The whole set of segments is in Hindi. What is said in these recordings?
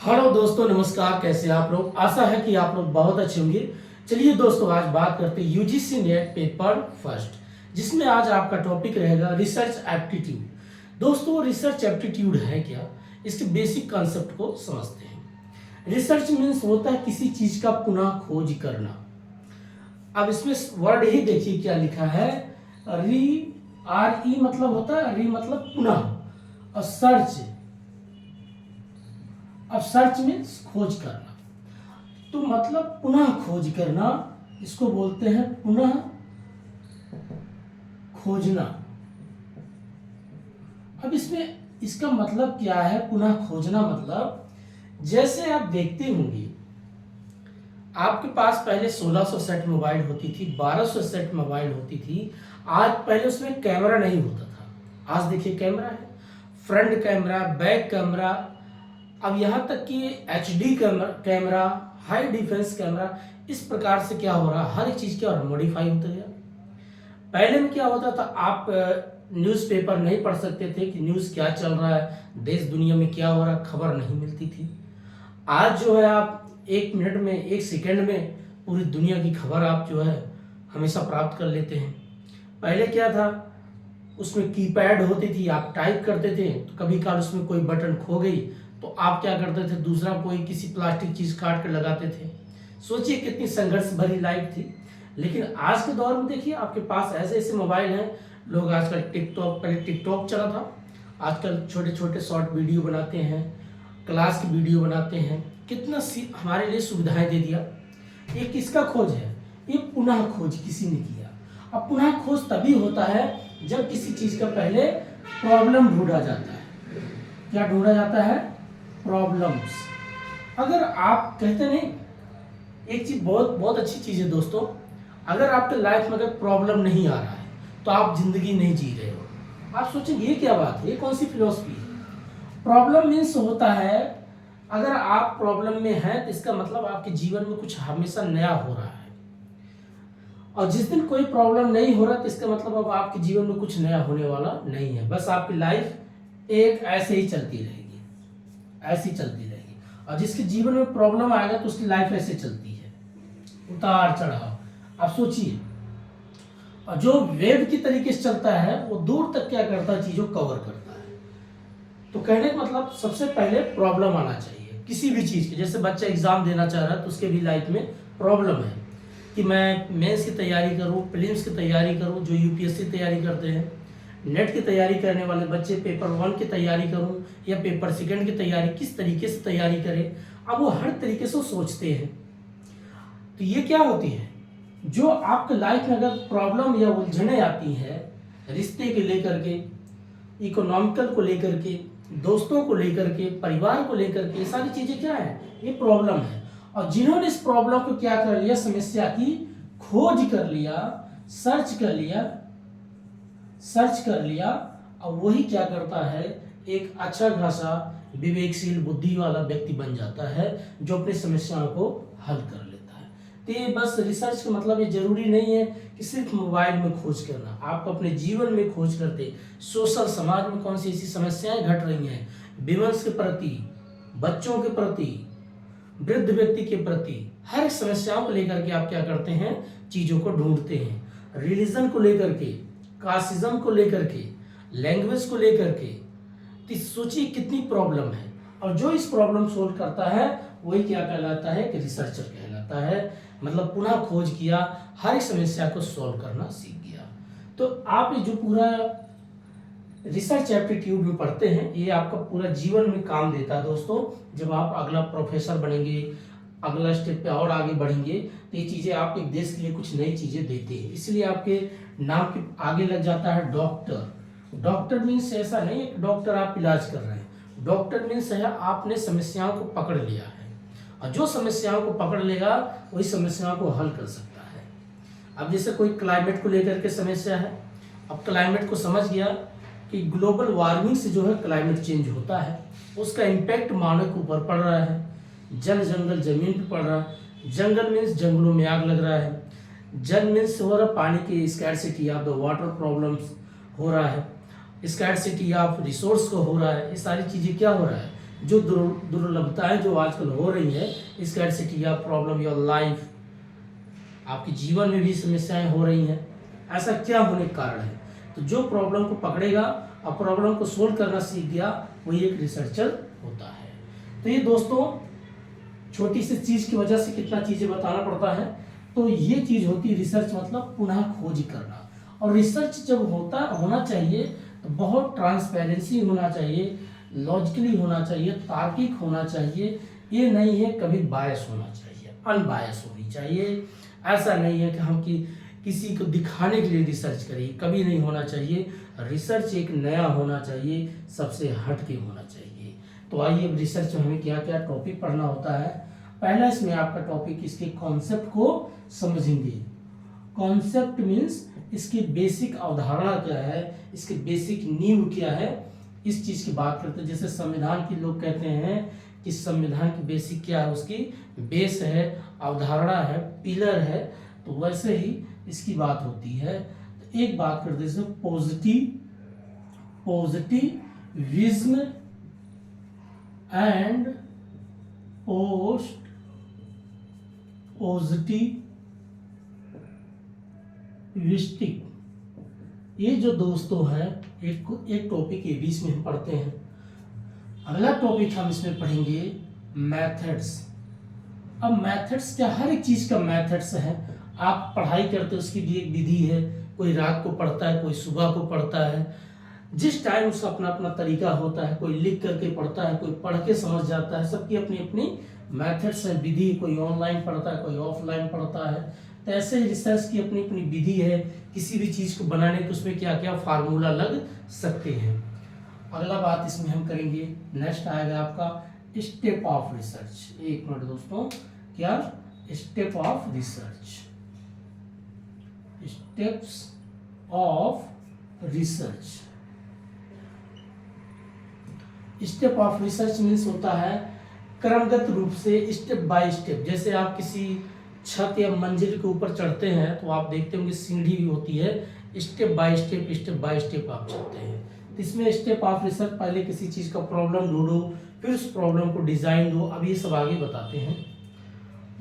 हेलो दोस्तों, नमस्कार। कैसे आप लोग? आशा है कि आप लोग बहुत अच्छे होंगे। चलिए दोस्तों, आज बात करते हैं यूजीसी नेट पेपर फर्स्ट, जिसमें आज आपका टॉपिक रहेगा रिसर्च एप्टीट्यूड। दोस्तों, रिसर्च एप्टीट्यूड है क्या, इसके बेसिक कॉन्सेप्ट को समझते हैं। रिसर्च मीन्स होता है किसी चीज का पुनः खोज करना। अब इसमें वर्ड ही देखिए क्या लिखा है। री आर ई मतलब होता है, री मतलब पुनः, और सर्च, अब सर्च मीन्स खोज करना, तो मतलब पुनः खोज करना, इसको बोलते हैं पुनः खोजना। अब इसमें इसका मतलब क्या है पुनः खोजना? मतलब जैसे आप देखते होंगे, आपके पास पहले 1600 सेट मोबाइल होती थी, 1200 सेट मोबाइल होती थी। आज पहले उसमें कैमरा नहीं होता था, आज देखिए कैमरा है, फ्रंट कैमरा, बैक कैमरा, अब यहाँ तक कि HD camera, high defence camera. इस प्रकार से क्या हो रहा, हर एक चीज क्या मॉडिफाई होता गया। पहले में क्या होता था, आप न्यूज़पेपर नहीं पढ़ सकते थे कि न्यूज़ क्या चल रहा है, देश दुनिया में क्या हो रहा, खबर नहीं मिलती थी। आज जो है आप 1 मिनट में, 1 सेकंड में पूरी दुनिया की खबर आप जो है हमेशा प्राप्त कर लेते हैं। पहले क्या था, उसमें कीपैड होती थी, आप टाइप करते थे, तो कभी कभार उसमें कोई बटन खो गई तो आप क्या करते थे, दूसरा कोई किसी प्लास्टिक चीज काट कर लगाते थे। सोचिए कितनी संघर्ष भरी लाइफ थी। लेकिन आज के दौर में देखिए आपके पास ऐसे ऐसे मोबाइल हैं। लोग आजकल टिकटॉक, पहले टिकटॉक चला था, आजकल छोटे छोटे शॉर्ट वीडियो बनाते हैं, क्लास की वीडियो बनाते हैं। कितना हमारे लिए सुविधाएं दे दिया। ये किसका खोज है? ये पुनः खोज किसी ने किया। अब पुनः खोज तभी होता है जब किसी चीज का पहले प्रॉब्लम ढूंढा जाता है। क्या ढूंढा जाता है? प्रॉब्लम्स। अगर आप कहते नहीं, एक चीज बहुत बहुत अच्छी चीज है दोस्तों, अगर आपके लाइफ में अगर प्रॉब्लम नहीं आ रहा है तो आप जिंदगी नहीं जी रहे हो। आप सोचेंगे ये क्या बात है, ये कौन सी फिलोसफी है? प्रॉब्लम मीन्स होता है, अगर आप प्रॉब्लम में हैं तो इसका मतलब आपके जीवन में कुछ हमेशा नया हो रहा है। और जिस दिन कोई प्रॉब्लम नहीं हो रहा तो इसका मतलब अब आपके जीवन में कुछ नया होने वाला नहीं है। बस आपकी लाइफ एक ऐसे ही चलती रहेगी, ऐसी चलती रहेगी। और जिसके जीवन में प्रॉब्लम आएगा तो उसकी लाइफ ऐसे चलती है, उतार चढ़ाव। आप सोचिए, और जो वेव की तरीके से चलता है वो दूर तक क्या करता है, चीजों कवर करता है। तो कहने का मतलब सबसे पहले प्रॉब्लम आना चाहिए किसी भी चीज के। जैसे बच्चा एग्जाम देना चाह रहा है तो उसके भी लाइफ में प्रॉब्लम है कि मैं मेंस की तैयारी करूं, प्रीलिम्स की तैयारी करूं, जो यूपीएससी तैयारी करते हैं, नेट की तैयारी करने वाले बच्चे पेपर 1 की तैयारी करूं या पेपर 2 की तैयारी, किस तरीके से तैयारी करें। अब वो हर तरीके से सोचते हैं। तो ये क्या होती है, जो आपके लाइफ में अगर प्रॉब्लम या उलझने आती है, रिश्ते के लेकर के, इकोनॉमिकल को लेकर के, दोस्तों को लेकर के, परिवार को लेकर के, ये सारी चीजें क्या है, ये प्रॉब्लम है। और जिन्होंने इस प्रॉब्लम को क्या कर लिया, समस्या की खोज कर लिया, सर्च कर लिया, और वही क्या करता है, एक अच्छा खासा विवेकशील बुद्धि वाला व्यक्ति बन जाता है जो अपनी समस्याओं को हल कर लेता है। तो ये बस रिसर्च का मतलब ये जरूरी नहीं है कि सिर्फ मोबाइल में खोज करना, आप अपने जीवन में खोज करते, सोशल समाज में कौन सी ऐसी समस्याएं घट रही हैं, विमर्श के प्रति, बच्चों के प्रति, वृद्ध व्यक्ति के प्रति, हर समस्याओं को लेकर के आप क्या करते हैं, चीजों को ढूंढते हैं। रिलीजन को लेकर के, कास्टिज्म को लेकर के, लैंग्वेज को लेकर के, तो सोचिए कितनी प्रॉब्लम है। और जो इस प्रॉब्लम सोल्व करता है वही क्या कहलाता है, कि रिसर्चर कहलाता है। मतलब पुनः खोज किया, हर एक समस्या को सॉल्व करना सीख गया। तो आप ये जो पूरा रिसर्च एप्टीट्यूड में पढ़ते हैं, ये आपका पूरा जीवन में काम देता है दोस्तों। जब आप अगला प्रोफेसर बनेंगे, अगला स्टेप पे और आगे बढ़ेंगे, तो ये चीजें आपके देश के लिए कुछ नई चीजें देते हैं। इसलिए आपके नाम के आगे लग जाता है डॉक्टर। डॉक्टर मीन्स ऐसा नहीं है कि डॉक्टर आप इलाज कर रहे हैं, डॉक्टर मीन्स है आपने समस्याओं को पकड़ लिया है, और जो समस्याओं को पकड़ लेगा वही समस्याओं को हल कर सकता है। अब जैसे कोई क्लाइमेट को लेकर के समस्या है, अब क्लाइमेट को समझ गया कि ग्लोबल वार्मिंग से जो है क्लाइमेट चेंज होता है, उसका इम्पैक्ट मानव के ऊपर पड़ रहा है, जल जंगल जमीन पर पड़ रहा है। जंगल मीन्स जंगलों में आग लग रहा है, जल मीन्स हो रहा पानी की scarcity of the water problems हो रहा है, स्कैरसिटी ऑफ रिसोर्स को हो रहा है। ये सारी चीजें क्या हो रहा है, जो दुर्लभताएं जो आजकल हो रही है, स्कैरसिटी या प्रॉब्लम योर लाइफ, आपके जीवन में भी समस्याएं हो रही हैं, ऐसा क्या होने का कारण है? तो जो प्रॉब्लम को पकड़ेगा और प्रॉब्लम को सोल्व करना सीख गया, वही एक रिसर्चर होता है। तो ये दोस्तों छोटी सी चीज की वजह से कितना चीजें बताना पड़ता है। तो ये चीज होती है रिसर्च, मतलब पुनः खोज करना। और रिसर्च जब होना चाहिए तो बहुत ट्रांसपेरेंसी होना चाहिए, लॉजिकली होना चाहिए, तार्किक होना चाहिए। ये नहीं है कभी बायस होना चाहिए, अनबायस होनी चाहिए। ऐसा नहीं है कि हम किसी को दिखाने के लिए रिसर्च करें, कभी नहीं होना चाहिए। रिसर्च एक नया होना चाहिए, सबसे हट के होना चाहिए। तो आइए अब रिसर्च में हमें क्या क्या टॉपिक पढ़ना होता है। पहला इसमें आपका टॉपिक इसके कॉन्सेप्ट को समझेंगे। कॉन्सेप्ट मीन्स इसकी बेसिक अवधारणा क्या है, इसके बेसिक नींव क्या है, इस चीज की बात करते हैं। जैसे संविधान के लोग कहते हैं कि संविधान की बेसिक क्या है, उसकी बेस है, अवधारणा है, पिलर है। तो वैसे ही इसकी बात होती है। तो एक बात करते हैं पॉजिटिविज्म एंड पोस्ट पॉजिटिविस्टिक, ये जो दोस्तों है एक टॉपिक ये बीच में हम पढ़ते हैं। अगला टॉपिक हम इसमें पढ़ेंगे मेथड्स। अब मेथड्स क्या, हर एक चीज का मेथड्स है। आप पढ़ाई करते हो उसकी भी एक विधि है। कोई रात को पढ़ता है, कोई सुबह को पढ़ता है, जिस टाइम उसका अपना अपना तरीका होता है। कोई लिख करके पढ़ता है, कोई पढ़ के समझ जाता है। सबकी अपनी अपनी मेथड्स है, विधि। कोई ऑनलाइन पढ़ता है, कोई ऑफलाइन पढ़ता है। तो ऐसे ही रिसर्च की अपनी अपनी विधि है। किसी भी चीज को बनाने के उसमें क्या क्या फार्मूला लग सकते हैं। अगला बात इसमें हम करेंगे, नेक्स्ट आएगा आपका स्टेप ऑफ रिसर्च। एक मिनट दोस्तों, क्या step of research, steps of research. Step of research means होता है क्रमगत रूप से, स्टेप बाय स्टेप। जैसे आप किसी छत या मंजिल के ऊपर चढ़ते हैं तो आप देखते होंगे सीढ़ी भी होती है, स्टेप बाय स्टेप आप चलते हैं। तो इसमें स्टेप ऑफ रिसर्च, पहले किसी चीज का प्रॉब्लम ढूंढो, फिर उस प्रॉब्लम को डिजाइन दो। अब ये सब आगे बताते हैं।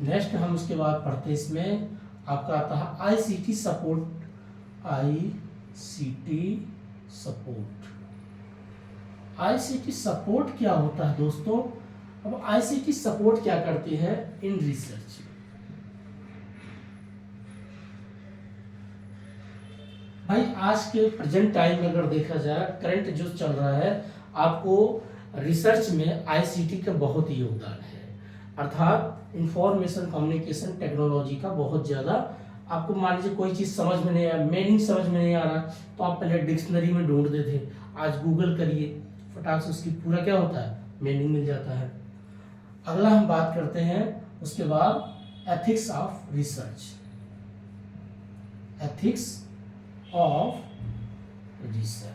नेक्स्ट हम उसके बाद पढ़ते हैं, इसमें आपका आता है आईसीटी सपोर्ट। आईसीटी सपोर्ट क्या होता है दोस्तों? अब आईसीटी सपोर्ट क्या करती है इन रिसर्च? भाई आज के प्रेजेंट टाइम में अगर देखा जाए, करंट जो चल रहा है, आपको रिसर्च में आईसीटी का बहुत ही योगदान है। अर्थात इंफॉर्मेशन कम्युनिकेशन टेक्नोलॉजी का बहुत ज्यादा। आपको मान लीजिए कोई चीज समझ में नहीं आया, मीनिंग समझ में नहीं आ रहा, तो आप पहले डिक्शनरी में ढूंढते थे। आज गूगल करिए, फटाक से उसकी पूरा क्या होता है, मीनिंग मिल जाता है। अगला हम बात करते हैं उसके बाद ethics of research. Ethics of research,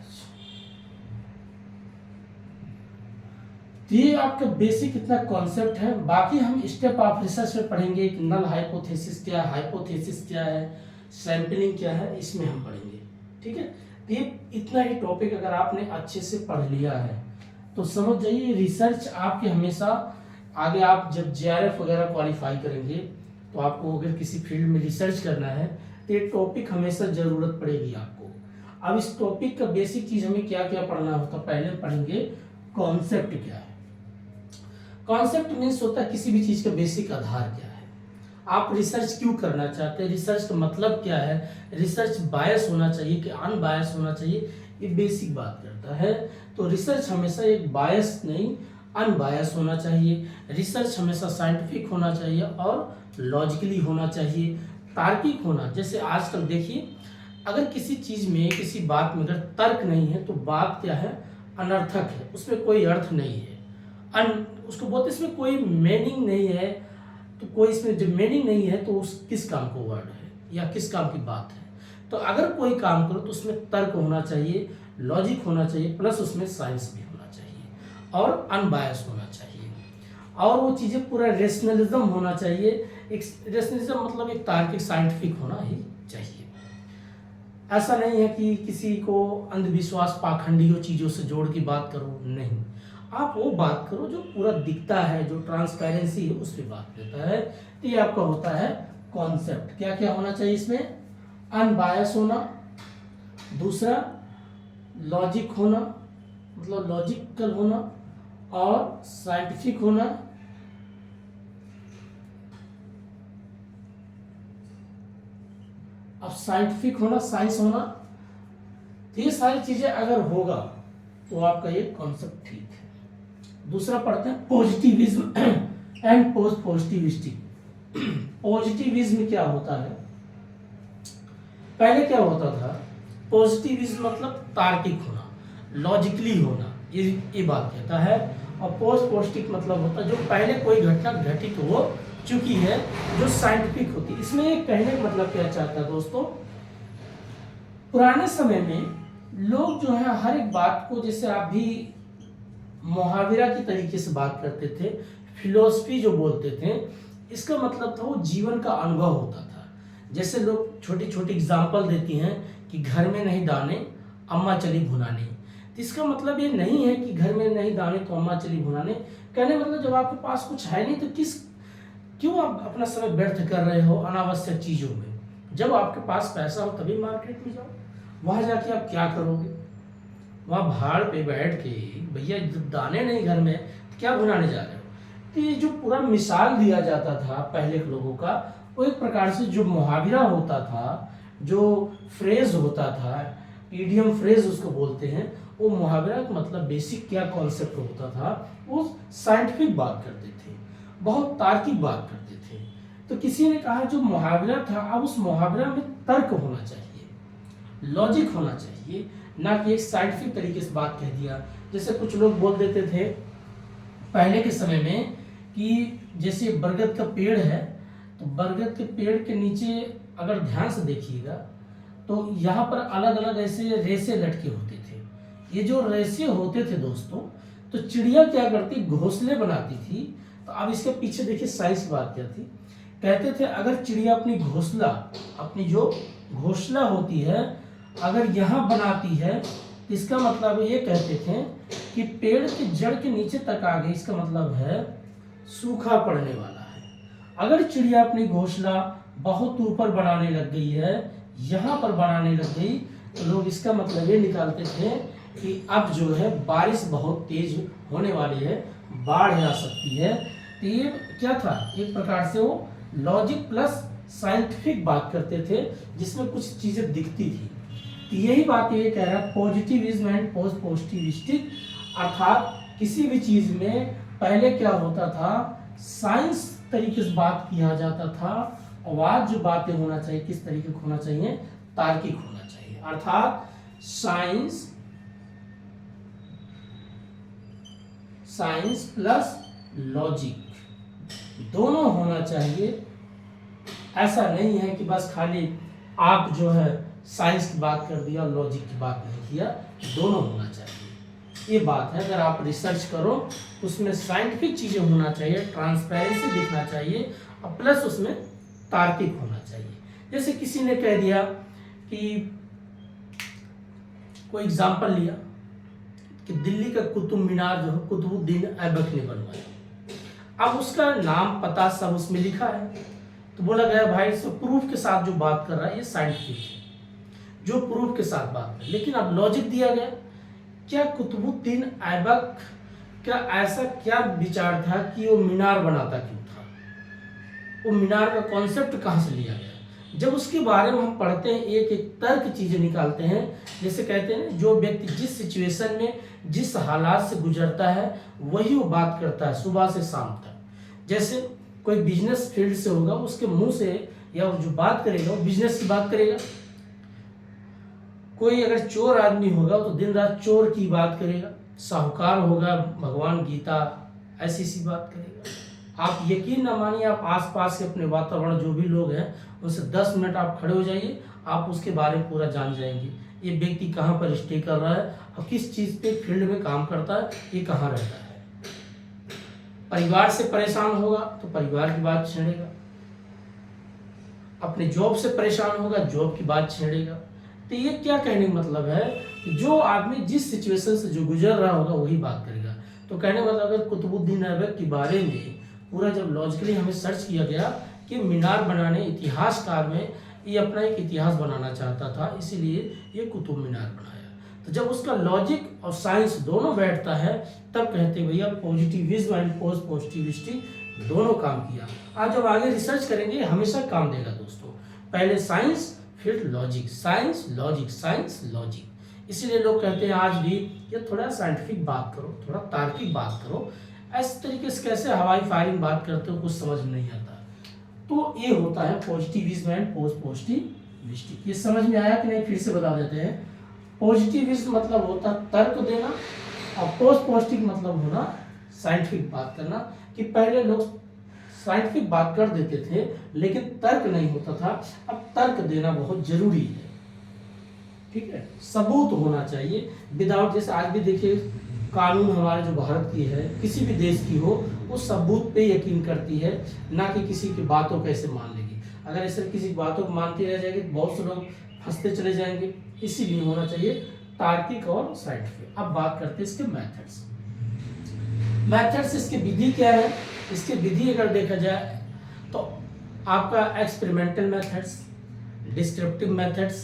ये आपका बेसिक इतना कॉन्सेप्ट है। बाकी हम स्टेप ऑफ रिसर्च में पढ़ेंगे कि नल हाइपोथेसिस क्या है, हाइपोथेसिस क्या है, सैंपलिंग क्या है, इसमें हम पढ़ेंगे। ठीक है, तो ये इतना ही टॉपिक अगर आपने अच्छे से पढ़ लिया है तो समझ जाइए रिसर्च आपके हमेशा आगे, आप जब जेआरएफ वगैरह क्वालिफाई करेंगे तो आपको अगर किसी फील्ड में रिसर्च करना है तो ये टॉपिक हमेशा जरूरत पड़ेगी आपको। अब इस टॉपिक का बेसिक चीज हमें क्या क्या पढ़ना होता है, पहले पढ़ेंगे कॉन्सेप्ट क्या है। कॉन्सेप्ट मीन्स होता है किसी भी चीज का बेसिक आधार क्या है, आप रिसर्च क्यों करना चाहते हैं, रिसर्च का मतलब क्या है, रिसर्च बायस होना चाहिए कि अनबायस होना चाहिए, ये बेसिक बात करता है। तो रिसर्च हमेशा एक बायस नहीं, अनबायस होना चाहिए। रिसर्च हमेशा साइंटिफिक होना चाहिए और लॉजिकली होना चाहिए, तार्किक होना। जैसे आजकल देखिए, अगर किसी चीज में, किसी बात में अगर तर्क नहीं है तो बात क्या है, अनर्थक है, उसमें कोई अर्थ नहीं है। उसको बोलते इसमें कोई मीनिंग नहीं है। तो कोई इसमें जब मीनिंग नहीं है तो उस किस काम को वर्ड है या किस काम की बात है। तो अगर कोई काम करो तो उसमें तर्क होना चाहिए, लॉजिक होना चाहिए, प्लस उसमें साइंस भी होना चाहिए और अनबायस होना चाहिए। और वो चीज़ें पूरा रेशनलिज्म होना चाहिए। एक रेशनलिज्म मतलब एक तार्किक साइंटिफिक होना ही चाहिए। ऐसा नहीं है कि किसी को अंधविश्वास पाखंडियों चीज़ों से जोड़ की बात करो, नहीं। आप वो बात करो जो पूरा दिखता है, जो ट्रांसपेरेंसी है उस पर बात करता है। तो ये आपका होता है कॉन्सेप्ट। क्या क्या होना चाहिए इसमें? अनबायस होना, दूसरा लॉजिक होना, मतलब लॉजिकल होना, और साइंटिफिक होना, अब साइंटिफिक होना, साइंस होना। तो ये सारी चीजें अगर होगा तो आपका ये कॉन्सेप्ट ठीक है। दूसरा पढ़ते हैं positivism and post positivistic. Positivism क्या होता है? पहले क्या होता था? पॉजिटिविज्म मतलब तार्किक होना, लॉजिकली होना, ये बात कहता है। और पोस्ट पॉजिटिव मतलब होता है जो पहले कोई घटना घटित हो चुकी है, जो साइंटिफिक होती है। इसमें ये कहने का मतलब क्या चाहता है दोस्तों? पुराने समय में लोग जो है हर एक बात को, जैसे आप भी मुहावरा की तरीके से बात करते थे, फिलोसफी जो बोलते थे, इसका मतलब था वो जीवन का अनुभव होता था। जैसे लोग छोटी छोटी एग्जाम्पल देती हैं कि घर में नहीं दाने, अम्मा चली भुनाने। तो इसका मतलब ये नहीं है कि घर में नहीं दाने तो अम्मा चली भुनाने। कहने मतलब जब आपके पास कुछ है नहीं तो क्यों आप अपना समय व्यर्थ कर रहे हो अनावश्यक चीजों में? जब आपके पास पैसा हो तभी मार्केट में जाओ। वहां जाके आप क्या करोगे? वहां भाड़ पे बैठ के, भैया जब दाने नहीं घर में तो क्या भुनाने जा रहे हो? तो ये जो पूरा मिसाल दिया जाता था पहले के लोगों का, वो एक प्रकार से जो मुहावरा होता था, जो फ्रेज होता था, इडियम फ्रेज उसको बोलते हैं, वो मुहावरा का मतलब बेसिक क्या कॉन्सेप्ट होता था, वो साइंटिफिक बात करते थे, बहुत तार्किक बात करते थे। तो किसी ने कहा जो मुहावरा था, अब उस मुहावरा में तर्क होना चाहिए, लॉजिक होना चाहिए, ना कि एक साइंटिफिक तरीके से बात कह दिया। जैसे कुछ लोग बोल देते थे पहले के समय में कि जैसे बरगद का पेड़ है, तो बरगद के पेड़ के नीचे अगर ध्यान से देखिएगा तो यहाँ पर अलग अलग ऐसे रेसे लटके होते थे। ये जो रेसे होते थे दोस्तों, तो चिड़िया क्या करती? घोंसले बनाती थी। तो अब इसके पीछे देखिए साइंस की बात क्या थी। कहते थे अगर चिड़िया अपनी जो घोंसला होती है अगर यहाँ बनाती है, तो इसका मतलब ये कहते थे कि पेड़ के जड़ के नीचे तक आ गई, इसका मतलब है सूखा पड़ने वाला है। अगर चिड़िया अपनी घोंसला बहुत ऊपर बनाने लग गई है, यहाँ पर बनाने लग गई, तो लोग इसका मतलब ये निकालते थे कि अब जो है बारिश बहुत तेज होने वाली है, बाढ़ आ सकती है। तो ये क्या था? एक प्रकार से वो लॉजिक प्लस साइंटिफिक बात करते थे, जिसमें कुछ चीजें दिखती थी। तो यही बात ये कह रहा है पॉजिटिविज्म एंड पोस्ट पॉजिटिविस्टिक, अर्थात किसी भी चीज में पहले क्या होता था, साइंस तरीके से बात किया जाता था, और आज जो बातें होना चाहिए किस तरीके का होना चाहिए? तार्किक होना चाहिए। अर्थात साइंस प्लस लॉजिक दोनों होना चाहिए। ऐसा नहीं है कि बस खाली आप जो है साइंस की बात कर दिया, लॉजिक की बात नहीं किया, दोनों होना चाहिए। ये बात है। अगर आप रिसर्च करो तो उसमें साइंटिफिक चीजें होना चाहिए, ट्रांसपेरेंसी दिखना चाहिए, और प्लस उसमें तार्किक होना चाहिए। जैसे किसी ने कह दिया कि कोई एग्जाम्पल लिया कि दिल्ली का कुतुब मीनार जो है कुतुबुद्दीन ऐबक ने बनवाया। अब उसका नाम पता सब उसमें लिखा है, तो बोला गया भाई सब प्रूफ के साथ जो बात कर रहा है ये साइंटिफिक है, जो प्रूफ के साथ बात कर। लेकिन अब लॉजिक दिया गया, क्या कुतुबुद्दीन ऐबक का ऐसा क्या विचार था कि वो मीनार बनाता क्यों था? वो मीनार का कॉन्सेप्ट कहाँ से लिया गया? जब उसके बारे में हम पढ़ते हैं, एक एक तर्क चीजें निकालते हैं। जैसे कहते हैं जो व्यक्ति जिस सिचुएशन में जिस हालात से गुजरता है वही वो बात करता है सुबह से शाम तक। जैसे कोई बिजनेस फील्ड से होगा, उसके मुंह से या जो बात करेगा वो बिजनेस की बात करेगा। कोई अगर चोर आदमी होगा तो दिन रात चोर की बात करेगा। साहूकार होगा, भगवान गीता ऐसी सी बात करेगा। आप यकीन ना मानिए, आप आसपास के अपने वातावरण जो भी लोग हैं उनसे 10 मिनट आप खड़े हो जाइए, आप उसके बारे में पूरा जान जाएंगे। ये व्यक्ति कहाँ पर स्टे कर रहा है और किस चीज़ पे फील्ड में काम करता है, ये कहाँ रहता है। परिवार से परेशान होगा तो परिवार की बात छेड़ेगा, अपने जॉब से परेशान होगा जॉब की बात छेड़ेगा। तो ये क्या कहने का मतलब है कि जो आदमी जिस सिचुएशन से जो गुजर रहा होगा वही बात करेगा। तो कहने का मतलब अगर कुतुबुद्दीन ऐबक के बारे में पूरा जब लॉजिकली हमें सर्च किया गया कि मीनार बनाने इतिहासकार में ये अपना एक इतिहास बनाना चाहता था, इसीलिए ये कुतुब मीनार बनाया। तो जब उसका लॉजिक और साइंस दोनों बैठता है तब कहते भैया पॉजिटिविज्म एंड पोस्ट पॉजिटिविस्टी दोनों काम किया। आज जब आगे रिसर्च करेंगे हमेशा काम देगा दोस्तों। पहले साइंस फिर logic, science logic, science logic. इसीलिए लोग कहते हैं आज भी ये थोड़ा साइंटिफिक बात करो, थोड़ा तार्किक बात करो। इस तरीके से कैसे हवाई फायरिंग बात करते हो कुछ समझ में नहीं आता। तो ये होता है पॉजिटिविज्म एंड पोस्ट पॉजिटिविस्टी। ये समझ में आया कि नहीं, फिर से बता देते हैं। पॉजिटिविज्म मतलब होता तर्क देना और पोस्ट पॉजिटिव मतलब होना साइंटिफिक बात करना। कि पहले लोग साइंटिफिक बात कर देते थे लेकिन तर्क नहीं होता था, अब तर्क देना बहुत जरूरी है। ठीक है, सबूत होना चाहिए। विदाउट, जैसे आज भी देखिए कानून हमारे जो भारत की है किसी भी देश की हो वो सबूत पे यकीन करती है, ना कि किसी की बातों कैसे मान लेगी। अगर ऐसे किसी की बातों को मानती रह जाएगी तो बहुत से लोग फंसते चले जाएंगे। इसीलिए होना चाहिए तार्किक और साइंटिफिक। अब बात करते हैं इसके मेथड्स। मेथड्स, इसकी विधि क्या है? इसकी विधि अगर देखा जाए तो आपका experimental methods, descriptive methods,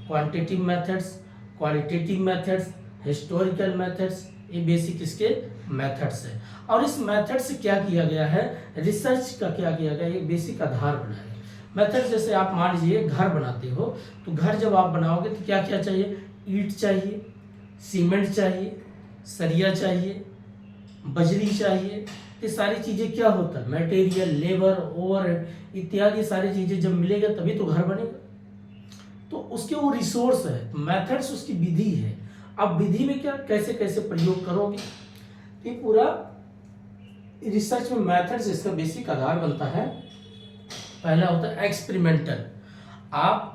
quantitative methods, qualitative methods, historical methods, ये बेसिक इसके मेथड्स है। और इस मेथड से क्या किया गया है, रिसर्च का क्या किया गया, ये बेसिक आधार बनाया। मेथड जैसे आप मान लीजिए घर बनाते हो, तो घर जब आप बनाओगे तो क्या क्या चाहिए? ईंट चाहिए, सीमेंट चाहिए, सरिया चाहिए, बजरी चाहिए। ये सारी चीजें क्या होता है? मटेरियल, लेबर, ओवरहेड इत्यादि सारी चीजें जब मिलेगा तभी तो घर बनेगा। तो उसके वो रिसोर्स है, मेथड्स उसकी विधि है। अब विधि में क्या कैसे कैसे प्रयोग करोगे, ये पूरा रिसर्च में मेथड्स इसका बेसिक आधार बनता है। पहला होता है एक्सपेरिमेंटल। आप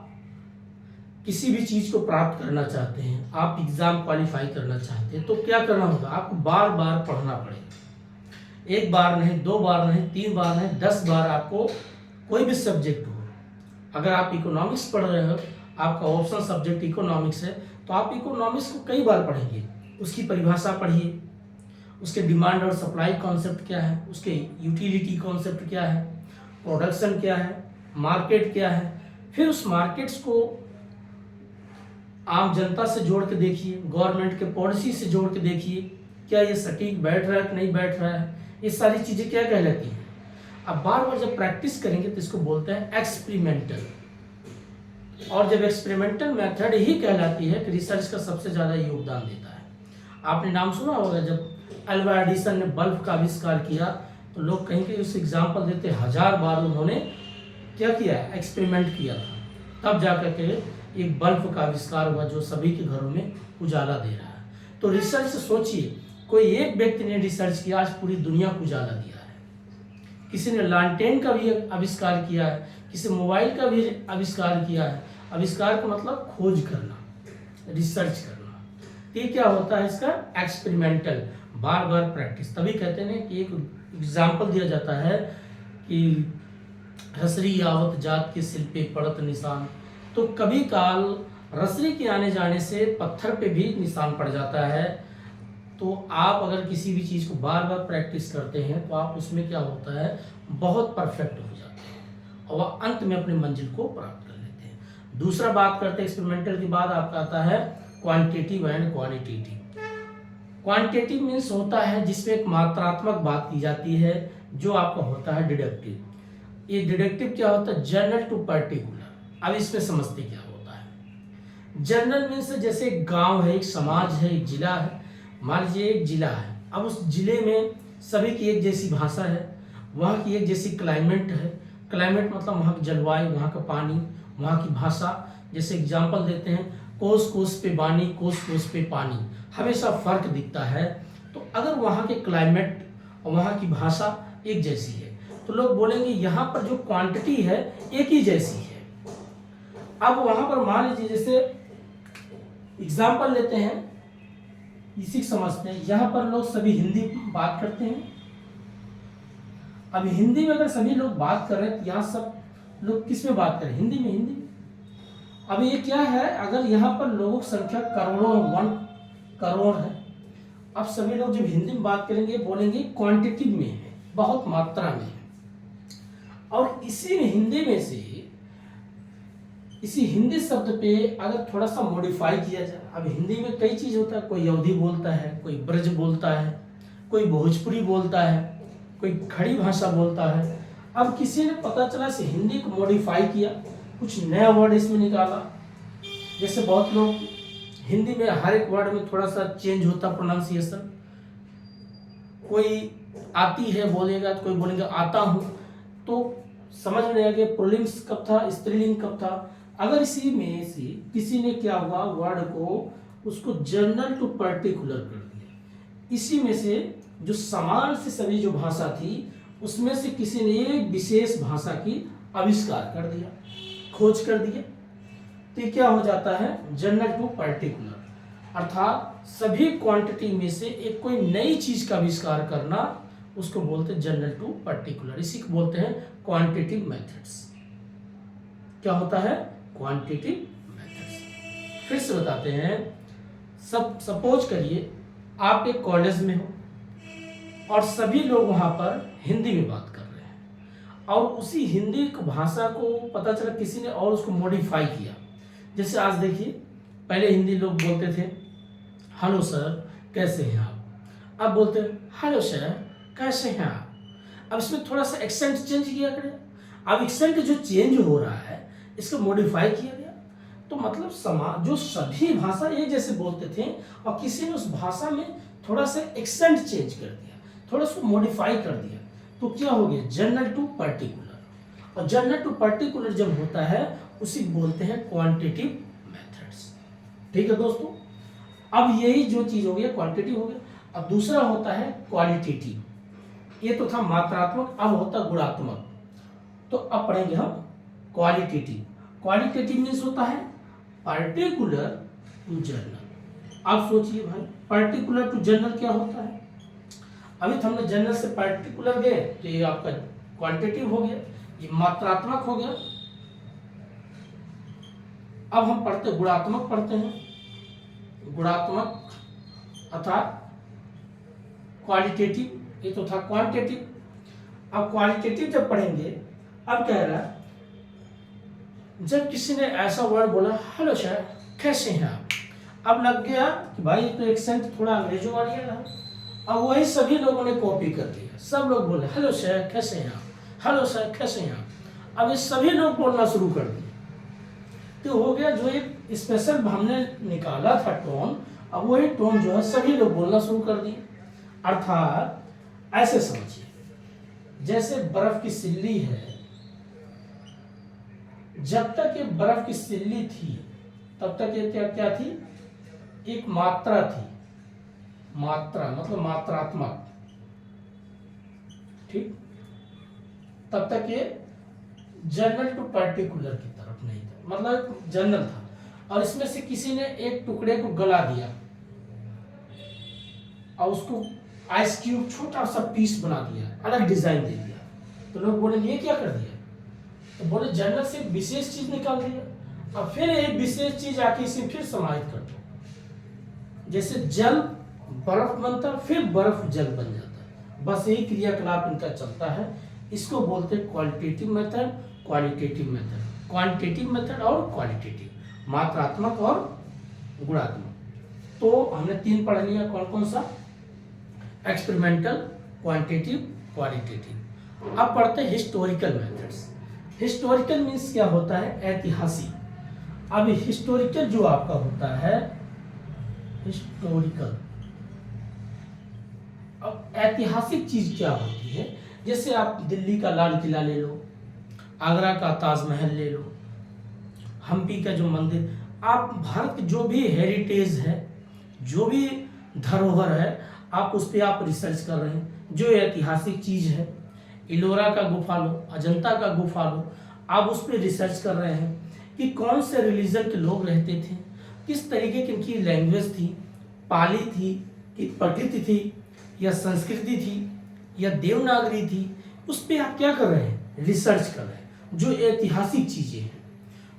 किसी भी चीज को प्राप्त करना चाहते हैं, आप एग्जाम क्वालिफाई करना चाहते हैं, तो क्या करना होगा? आपको बार बार पढ़ना पड़ेगा। एक बार नहीं, दो बार नहीं, तीन बार नहीं, 10 बार आपको कोई भी सब्जेक्ट हो। अगर आप इकोनॉमिक्स पढ़ रहे हो, आपका ऑप्शनल सब्जेक्ट इकोनॉमिक्स है, तो आप इकोनॉमिक्स को कई बार पढ़ेंगे। उसकी परिभाषा पढ़िए, उसके डिमांड और सप्लाई कॉन्सेप्ट क्या है, उसके यूटिलिटी कॉन्सेप्ट क्या है, प्रोडक्शन क्या है, मार्केट क्या है। फिर उस मार्केट्स को आम जनता से जोड़ के देखिए, गवर्नमेंट के पॉलिसी से जोड़ के देखिए, क्या ये सटीक बैठ रहा है कि नहीं बैठ रहा है। ये सारी चीजें क्या कहलाती हैं? अब बार बार जब प्रैक्टिस करेंगे तो इसको बोलते हैं एक्सपेरिमेंटल। और जब एक्सपेरिमेंटल मेथड ही कहलाती है कि रिसर्च का सबसे ज्यादा योगदान देता है। आपने नाम सुना होगा, जब अल्वा एडिसन ने बल्ब का आविष्कार किया तो लोग कहीं उस एग्जाम्पल देते 1000 बार उन्होंने क्या किया, एक्सपेरिमेंट किया था, तब जाकर के एक बल्ब का आविष्कार हुआ जो सभी के घरों में उजाला दे रहा है। तो रिसर्च सोचिए, कोई एक व्यक्ति ने रिसर्च किया, आज पूरी दुनिया को उजाला दिया है। किसी ने लालटेन का भी आविष्कार किया है, किसी मोबाइल का भी आविष्कार किया है। आविष्कार का मतलब खोज करना, रिसर्च करना। तो ये क्या होता है इसका एक्सपेरिमेंटल, बार बार प्रैक्टिस। तभी कहते हैं कि एक एग्जाम्पल दिया जाता है कि रसरी आवत जात के सिर पे पड़त निशान। तो कभी काल रसरी के आने जाने से पत्थर पे भी निशान पड़ जाता है। तो आप अगर किसी भी चीज़ को बार बार प्रैक्टिस करते हैं तो आप उसमें क्या होता है, बहुत परफेक्ट हो जाते हैं और वह अंत में अपने मंजिल को प्राप्त कर लेते हैं। दूसरा बात करते हैं एक्सपेरिमेंटल के बाद आपका आता है quantitative and qualitative. Quantitative means होता है जिसमें एक मात्रात्मक बात की जाती है, जो आपका होता है डिडक्टिव। ये डिडक्टिव क्या होता है, जनरल टू पर्टिकुलर। अब इसमें समझते क्या होता है। जनरल मीन्स जैसे एक गांव है, एक समाज है, एक जिला है। मान लीजिए एक जिला है, अब उस जिले में सभी की एक जैसी भाषा है, वहाँ की एक जैसी क्लाइमेट है। क्लाइमेट मतलब वहाँ की जलवायु, वहाँ का पानी, वहाँ की भाषा। जैसे एग्जाम्पल देते हैं, कोस कोस पे पानी, कोस कोस पे पानी, हमेशा फर्क दिखता है। तो अगर वहाँ के क्लाइमेट और वहाँ की भाषा एक जैसी है तो लोग बोलेंगे यहाँ पर जो क्वांटिटी है एक ही जैसी है। अब वहाँ पर मान लीजिए, जैसे एग्जाम्पल लेते हैं, इसी समझते हैं। यहाँ पर लोग सभी हिंदी बात करते हैं। अब हिंदी में अगर सभी लोग बात कर रहे हैं तो यहाँ सब लोग किस में बात करें, हिंदी में। हिंदी में अब ये क्या है, अगर यहाँ पर लोगों की संख्या करोड़ों, 1 करोड़ है अब सभी लोग जब हिंदी में बात करेंगे बोलेंगे क्वांटिटी में है, बहुत मात्रा में है। और इसी हिंदी में से इसी हिंदी शब्द पे अगर थोड़ा सा मॉडिफाई किया जाए, अब हिंदी में कई चीज होता है, कोई अवधी बोलता है, कोई ब्रज बोलता है, कोई भोजपुरी बोलता है, कोई खड़ी भाषा बोलता है। अब किसी ने पता चला से हिंदी को मॉडिफाई किया, कुछ नया वर्ड इसमें निकाला। जैसे बहुत लोग हिंदी में हर एक वर्ड में थोड़ा सा चेंज होता प्रोनाउंसिएशन, कोई आती है बोलेगा तो कोई बोलेगा आता हूँ, तो समझ में आ गया पुल्लिंग कब था, स्त्रीलिंग कब था। अगर इसी में से किसी ने क्या हुआ वर्ड को उसको जनरल टू पर्टिकुलर कर दिया, इसी में से जो समान से सभी जो भाषा थी उसमें से किसी ने एक विशेष भाषा की आविष्कार कर दिया, खोज कर दिया, तो ये क्या हो जाता है जनरल टू पर्टिकुलर, अर्थात सभी क्वांटिटी में से एक कोई नई चीज का आविष्कार करना, उसको बोलते हैं जनरल टू पर्टिकुलर। इसी को बोलते हैं क्वांटिटिव मेथड्स। क्या होता है क्वांटिटिव मेथड्स। फिर से बताते हैं, सब सपोज करिए आप एक कॉलेज में हो और सभी लोग वहां पर हिंदी में बात कर रहे हैं और उसी हिंदी भाषा को पता चला किसी ने और उसको मॉडिफाई किया। जैसे आज देखिए, पहले हिंदी लोग बोलते थे हेलो सर कैसे हैं आप, अब बोलते हैं हेलो सर कैसे हैं आप। अब इसमें थोड़ा सा एक्सेंट चेंज किया करें। अब एक्सेंट जो चेंज हो रहा है इसको मॉडिफाई किया गया, तो मतलब समाज जो सभी भाषा एक जैसे बोलते थे और किसी ने उस भाषा में थोड़ा सा एक्सेंट चेंज कर दिया, थोड़ा सा मॉडिफाई कर दिया, तो क्या हो गया जनरल टू पर्टिकुलर। और जनरल टू पर्टिकुलर जब होता है उसी बोलते हैं क्वांटिटिव मेथड्स। ठीक है दोस्तों, अब यही जो चीज हो गया क्वांटिटिव हो गया। अब दूसरा होता है क्वालिटेटिव। ये तो था मात्रात्मक, अब होता गुणात्मक। तो अब पढ़ेंगे हम क्वालिटेटिव। क्वालिटेटिव मीन्स होता है पर्टिकुलर टू जनरल। आप सोचिए भाई पर्टिकुलर टू जनरल क्या होता है। अभी तो हमने जनरल से पर्टिकुलर गए तो ये आपका क्वांटिटिव हो गया, ये मात्रात्मक हो गया। अब हम पढ़ते गुणात्मक पढ़ते हैं। गुणात्मक अर्थात क्वालिटेटिव, ये तो था क्वांटिटेटिव। अब क्वालिटेटिव जब पढ़ेंगे, अब कह रहा है जब किसी ने ऐसा वर्ड बोला हेलो सर कैसे हैं आप, अब लग गया कि भाई ये तो एक्सेंट थोड़ा अंग्रेजों वाली है ना। अब वही सभी लोगों ने कॉपी कर दिया, सब लोग बोले हेलो सर कैसे हैं आप, हेलो सर कैसे हैं आप। अब ये सभी लोग बोलना शुरू कर दिए, तो हो गया जो एक स्पेशल हमने निकाला था टोन, अब वही टोन जो है सभी लोग बोलना शुरू कर दिए। अर्थात ऐसे समझिए जैसे बर्फ की सिल्ली है, जब तक ये बर्फ की सिल्ली थी तब तक ये क्या थी, एक मात्रा थी। मात्रा मतलब मात्रात्मक, ठीक। तब तक ये जनरल टू पर्टिकुलर की तरफ नहीं था, मतलब जनरल था। और इसमें से किसी ने एक टुकड़े को गला दिया और उसको आइस क्यूब छोटा सा पीस बना दिया, अलग डिजाइन दे दिया, तो लोग बोले ये क्या कर दिया, तो बोले जनरल से विशेष चीज निकाल दिया और फिर एक विशेष चीज आके इसे फिर समाहित कर दो। जैसे जल बर्फ बनता फिर बर्फ जल बन जाता है, बस यही क्रियाकलाप इनका चलता है। इसको बोलते हैं qualitative method, qualitative method, quantitative method और क्वालिटेटिव, मात्रात्मक और गुणात्मक। तो हमने तीन पढ़ लिया, कौन कौन सा, एक्सपेरिमेंटल, क्वांटिटेटिव, क्वालिटेटिव। अब पढ़ते हैं हिस्टोरिकल मेथड्स। हिस्टोरिकल मीन्स क्या होता है, ऐतिहासिक। अब हिस्टोरिकल जो आपका होता है हिस्टोरिकल, अब ऐतिहासिक चीज क्या होती है, जैसे आप दिल्ली का लाल किला ले लो, आगरा का ताजमहल ले लो, हम्पी का जो मंदिर, आप भारत के जो भी हेरिटेज है, जो भी धरोहर है, आप उस पर आप रिसर्च कर रहे हैं, जो ऐतिहासिक चीज है। इलोरा का गुफा लो, अजंता का गुफा लो, आप उस पर रिसर्च कर रहे हैं कि कौन से रिलीजन के लोग रहते थे, किस तरीके की इनकी लैंग्वेज थी, पाली थी कि प्रकृति थी या संस्कृति थी या देवनागरी थी, उस पर आप क्या कर रहे हैं, रिसर्च कर रहे हैं, जो ऐतिहासिक चीजें हैं,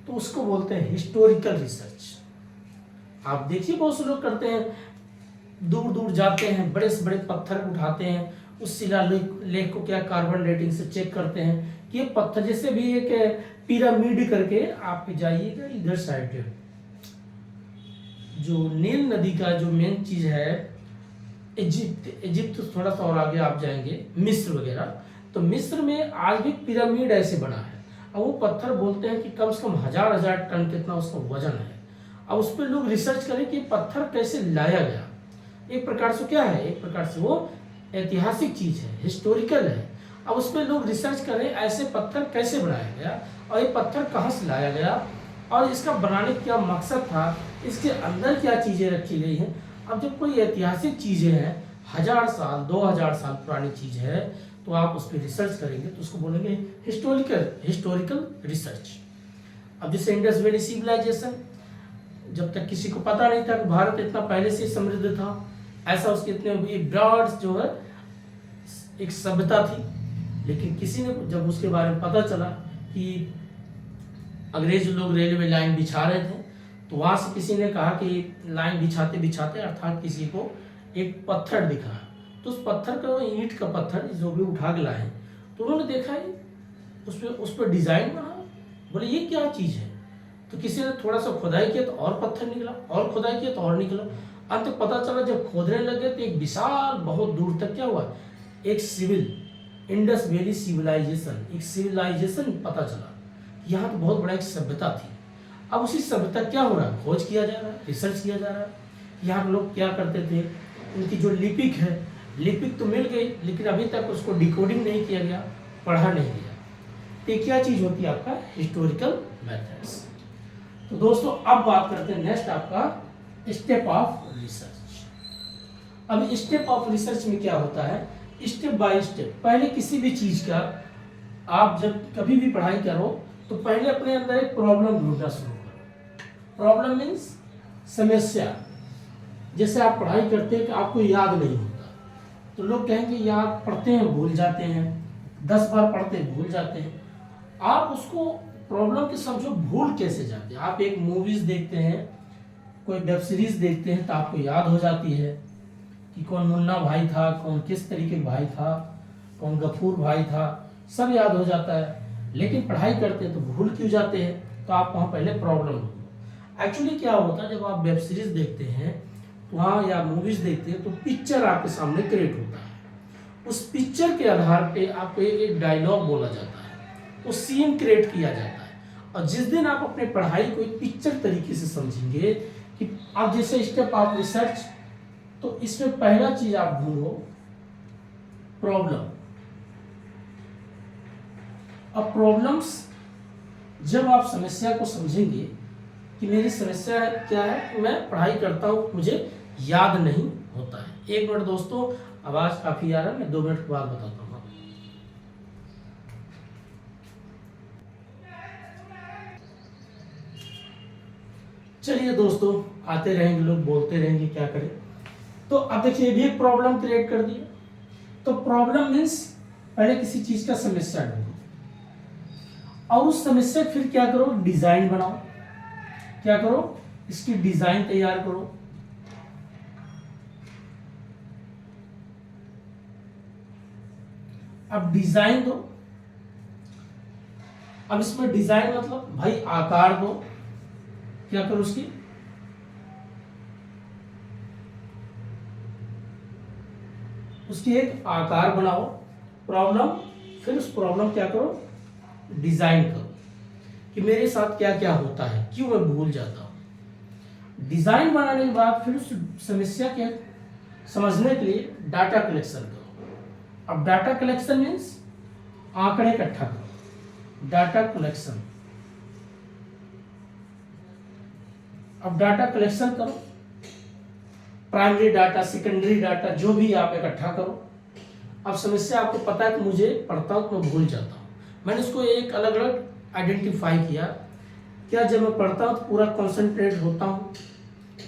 तो उसको बोलते हैं हिस्टोरिकल रिसर्च। आप देखिए बहुत से लोग करते हैं दूर दूर जाते हैं, बड़े से बड़े पत्थर उठाते हैं, उस शिलालेख को क्या कार्बन डेटिंग से चेक करते हैं कि ये पत्थर, जैसे भी एक पिरामिड करके आप जाइएगा इधर साइड, जो नील नदी का जो मेन चीज है इजिप्ट थोड़ा सा और आगे आप जाएंगे, मिस्र वगैरह, तो मिस्र में आज भी पिरामिड ऐसे बना है। अब वो पत्थर बोलते हैं कि कम से कम 1000 टन कितना उसका वजन है। अब उस पर लोग रिसर्च करें कि पत्थर कैसे लाया गया। एक प्रकार से क्या है, एक प्रकार से वो ऐतिहासिक चीज है, हिस्टोरिकल है। अब उस पर लोग रिसर्च करें ऐसे पत्थर कैसे बनाया गया और ये पत्थर कहाँ से लाया गया और इसका बनाने का क्या मकसद था, इसके अंदर क्या चीजें रखी गई हैं। अब जब कोई ऐतिहासिक चीजें हैं, 1000 साल 2000 साल पुरानी चीज है, तो आप उस पर रिसर्च करेंगे तो उसको बोलेंगे हिस्टोरिकल रिसर्च। अब जैसे इंडस वैली सिविलाइजेशन, जब तक किसी को पता नहीं था कि भारत इतना पहले से समृद्ध था, ऐसा उसके इतने ब्रॉड जो है एक सभ्यता थी, लेकिन किसी ने जब उसके बारे में पता चला कि अंग्रेज लोग रेलवे लाइन बिछा रहे थे, तो वहां से किसी ने कहा कि लाइन बिछाते बिछाते अर्थात किसी को एक पत्थर दिखा, तो उस पत्थर का ईंट का पत्थर जो भी उठा के लाए, तो उन्होंने देखा ही उस पर डिजाइन बना, बोले ये क्या चीज है। तो किसी ने थोड़ा सा खुदाई किया तो और पत्थर निकला, और खुदाई किया तो और निकला, अंत तक पता चला जब खोदने लगे तो एक विशाल बहुत दूर तक क्या हुआ, एक इंडस वैली सिविलाइजेशन, एक सिविलाइजेशन पता चला। यहाँ तो बहुत बड़ा एक सभ्यता थी। अब उसी सभ्यता क्या हो रहा है, खोज किया जा रहा है, रिसर्च किया जा रहा है। यहाँ के लोग क्या करते थे, उनकी जो लिपिक है, लिपिक तो मिल गई लेकिन अभी तक उसको डिकोडिंग नहीं किया गया, पढ़ा नहीं गया। तो ये क्या चीज होती है आपका हिस्टोरिकल मेथड्स। तो दोस्तों अब बात करते हैं नेक्स्ट आपका स्टेप ऑफ रिसर्च। अब स्टेप ऑफ रिसर्च में क्या होता है, स्टेप बाय स्टेप। पहले किसी भी चीज का आप जब कभी भी पढ़ाई करो तो पहले अपने अंदर एक प्रॉब्लम ढूंढना शुरू करो। प्रॉब्लम मीन्स समस्या। जैसे आप पढ़ाई करते हैं कि आपको याद नहीं होता, तो लोग कहेंगे याद पढ़ते हैं भूल जाते हैं, 10 बार पढ़ते हैं भूल जाते हैं। आप उसको प्रॉब्लम के समझो, भूल कैसे जाते हैं। आप एक मूवीज देखते हैं, कोई वेब सीरीज देखते हैं तो आपको याद हो जाती है कि कौन मुन्ना भाई था, कौन किस तरीके का भाई था, कौन गफूर भाई था, सब याद हो जाता है। लेकिन पढ़ाई करते हैं तो भूल क्यों जाते हैं, तो आप वहाँ पहले प्रॉब्लम हो। एक्चुअली क्या होता है, जब आप वेब सीरीज देखते हैं तो वहाँ या मूवीज देखते हैं तो पिक्चर आपके सामने क्रिएट होता है। उस पिक्चर के आधार पे आपको एक डायलॉग बोला जाता है, वो सीन क्रिएट किया जाता है। और जिस दिन आप अपने पढ़ाई को एक पिक्चर तरीके से समझेंगे कि आप जैसे स्टेप ऑफ रिसर्च, तो इसमें पहला चीज आप ढूंढो प्रॉब्लम। अब प्रॉब्लम्स जब आप समस्या को समझेंगे कि मेरी समस्या क्या है, मैं पढ़ाई करता हूं मुझे याद नहीं होता है। 1 मिनट दोस्तों, आवाज काफी आ रहा है, मैं 2 मिनट के बाद बताता हूँ। चलिए दोस्तों, आते रहेंगे लोग, बोलते रहेंगे, क्या करें। तो अब देखिए भी एक प्रॉब्लम क्रिएट कर दिया। तो प्रॉब्लम मीन्स पहले किसी चीज का समस्या ढूंढो और उस समस्या फिर क्या करो, डिजाइन बनाओ। क्या करो, इसकी डिजाइन तैयार करो। अब डिजाइन दो। अब इसमें डिजाइन मतलब भाई आकार दो। क्या करो, उसकी एक आकार बनाओ प्रॉब्लम। फिर उस प्रॉब्लम क्या करो, डिजाइन करो कि मेरे साथ क्या क्या होता है, क्यों मैं भूल जाता हूं। डिजाइन बनाने के बाद फिर उस समस्या के समझने के लिए डाटा कलेक्शन करो। अब डाटा कलेक्शन मीन्स आंकड़े इकट्ठा करो, डाटा कलेक्शन। अब डाटा कलेक्शन करो, प्राइमरी डाटा, सेकेंडरी डाटा, जो भी आप इकट्ठा करो। अब समस्या आपको पता है कि मुझे पढ़ता हूं तो मैं भूल जाता हूं। मैंने इसको एक अलग अलग आइडेंटिफाई किया। क्या जब मैं पढ़ता हूं तो पूरा कॉन्सेंट्रेट होता हूं,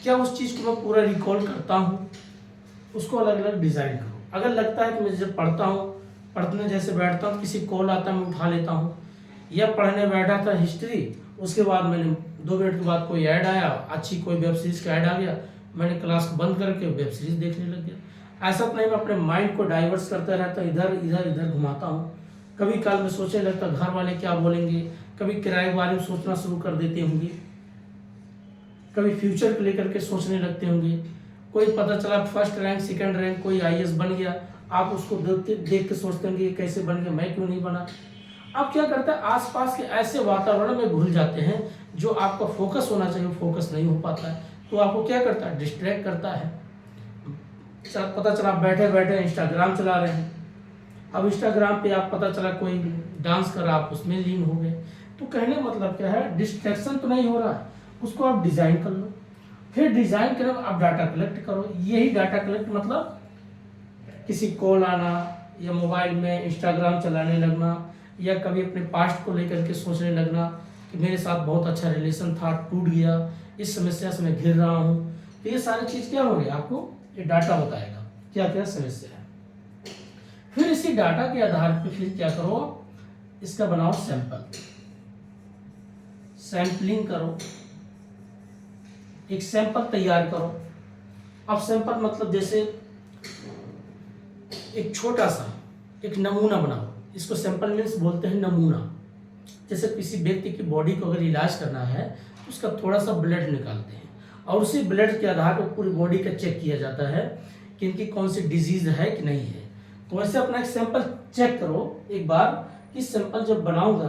क्या उस चीज को मैं पूरा रिकॉल करता हूं, उसको अलग अलग डिजाइन करो। अगर लगता है कि मैं जब पढ़ता हूं, पढ़ने जैसे बैठता हूं, किसी कॉल आता है मैं उठा लेता हूं, या पढ़ने बैठा था हिस्ट्री, उसके बाद मैंने 2 मिनट के बाद कोई ऐड आया, अच्छी कोई वेब सीरीज का ऐड आ गया, मैंने क्लास को बंद करके वेब सीरीज देखने लग गया। ऐसा तो नहीं मैं अपने माइंड को डाइवर्स करता रहता, इधर इधर इधर घुमाता हूँ। कभी काल में सोचने लगता घर वाले क्या बोलेंगे, कभी किराए के बारे में सोचना शुरू कर देते होंगे, कभी फ्यूचर को लेकर के सोचने लगते होंगे। कोई पता चला फर्स्ट रैंक सेकंड रैंक कोई आईएएस बन गया, आप उसको देख के सोचते होंगे ये कैसे बन गया, मैं क्यों नहीं बना। आप क्या करते हैं, आसपास के ऐसे वातावरण में घुल जाते हैं जो आपका फोकस होना चाहिए वो फोकस नहीं हो पाता है, तो आपको क्या करता है, डिस्ट्रैक्ट करता है। पता चला आप बैठे बैठे इंस्टाग्राम चला रहे हैं, अब इंस्टाग्राम पे आप पता चला कोई डांस कर रहा, आप उसमें लीन हो गए। तो कहने का मतलब क्या है, डिस्ट्रैक्शन तो नहीं हो रहा है, उसको आप डिजाइन कर लो, फिर डिजाइन करो, आप डाटा कलेक्ट करो। यही डाटा कलेक्ट मतलब किसी कॉल आना या मोबाइल में इंस्टाग्राम चलाने लगना या कभी अपने पास्ट को लेकर के सोचने लगना कि मेरे साथ बहुत अच्छा रिलेशन था, टूट गया, इस समस्या से मैं घिर रहा हूँ। तो ये सारी चीज़ क्या हो रही है, आपको ये डाटा बताएगा क्या क्या समस्या है। फिर इसी डाटा के आधार पर फिर क्या करो, इसका बनाओ सैंपल, सैंपलिंग करो, एक सैंपल तैयार करो। अब सैंपल मतलब जैसे एक छोटा सा एक नमूना बनाओ, इसको सैंपल मीन्स बोलते हैं नमूना। जैसे किसी व्यक्ति की बॉडी को अगर इलाज करना है तो उसका थोड़ा सा ब्लड निकालते हैं और उसी ब्लड के आधार पर पूरी बॉडी का चेक किया जाता है कि इनकी कौन सी डिजीज है कि नहीं है। तो वैसे अपना एक सैंपल चेक करो एक बार, कि सैंपल जब बनाऊंगा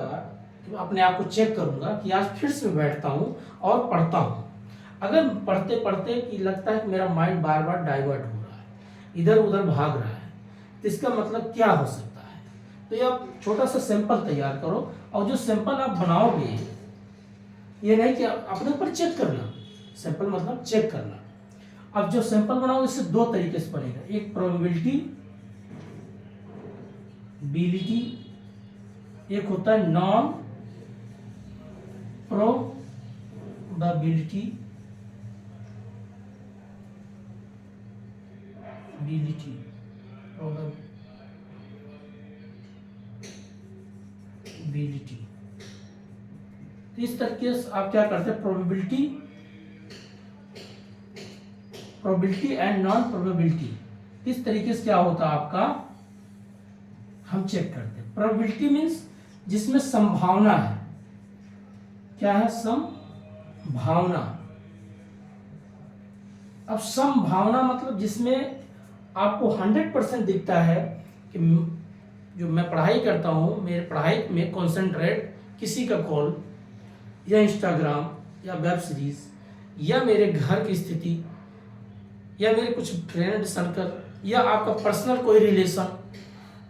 तो अपने आप को चेक करूंगा कि आज फिर से बैठता हूँ और पढ़ता हूँ। अगर पढ़ते पढ़ते कि लगता है कि मेरा माइंड बार बार डाइवर्ट हो रहा है, इधर उधर भाग रहा है, तो इसका मतलब क्या हो सकता है। तो ये आप छोटा सा सैंपल तैयार करो और जो सैंपल आप बनाओगे, ये नहीं कि अपने ऊपर चेक करना, सैंपल मतलब चेक करना। अब जो सैंपल बनाओगे इससे दो तरीके से बनेगा, एक प्रोबेबिलिटी बिलिटी, एक होता है नॉन प्रोबेबिलिटी बिलिटी प्रोबेबिलिटी। तो इस तरीके से आप क्या करते हैं, प्रोबेबिलिटी एंड नॉन प्रोबेबिलिटी, इस तरीके से क्या होता है आपका, हम चेक करते हैं। प्रोबेबिलिटी मीन्स जिसमें संभावना है, क्या है, संभावना। अब संभावना मतलब जिसमें आपको 100% दिखता है कि जो मैं पढ़ाई करता हूँ, मेरे पढ़ाई में कॉन्सेंट्रेट किसी का कॉल या इंस्टाग्राम या वेब सीरीज या मेरे घर की स्थिति या मेरे कुछ फ्रेंड सर्कल या आपका पर्सनल कोई रिलेशन,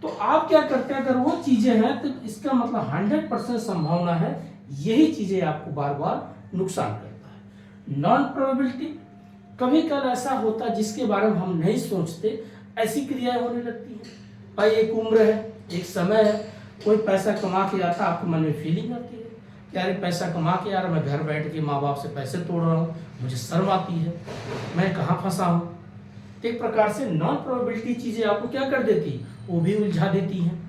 तो आप क्या करते हैं, अगर वो चीज़ें हैं तो इसका मतलब 100% संभावना है यही चीज़ें आपको बार बार नुकसान करता है। नॉन प्रोबेबिलिटी, कभी कल ऐसा होता है जिसके बारे में हम नहीं सोचते, ऐसी क्रियाएं होने लगती हैं। भाई एक उम्र है, एक समय है, कोई पैसा कमा के आता, आपके मन में फीलिंग आती है कि यार पैसा कमा के यार मैं घर बैठ के माँ बाप से पैसे तोड़ रहा हूँ, मुझे शर्म आती है, मैं कहाँ फंसा हूँ। एक प्रकार से नॉन प्रोबेबिलिटी चीज़ें आपको क्या कर देती, वो भी उलझा देती हैं।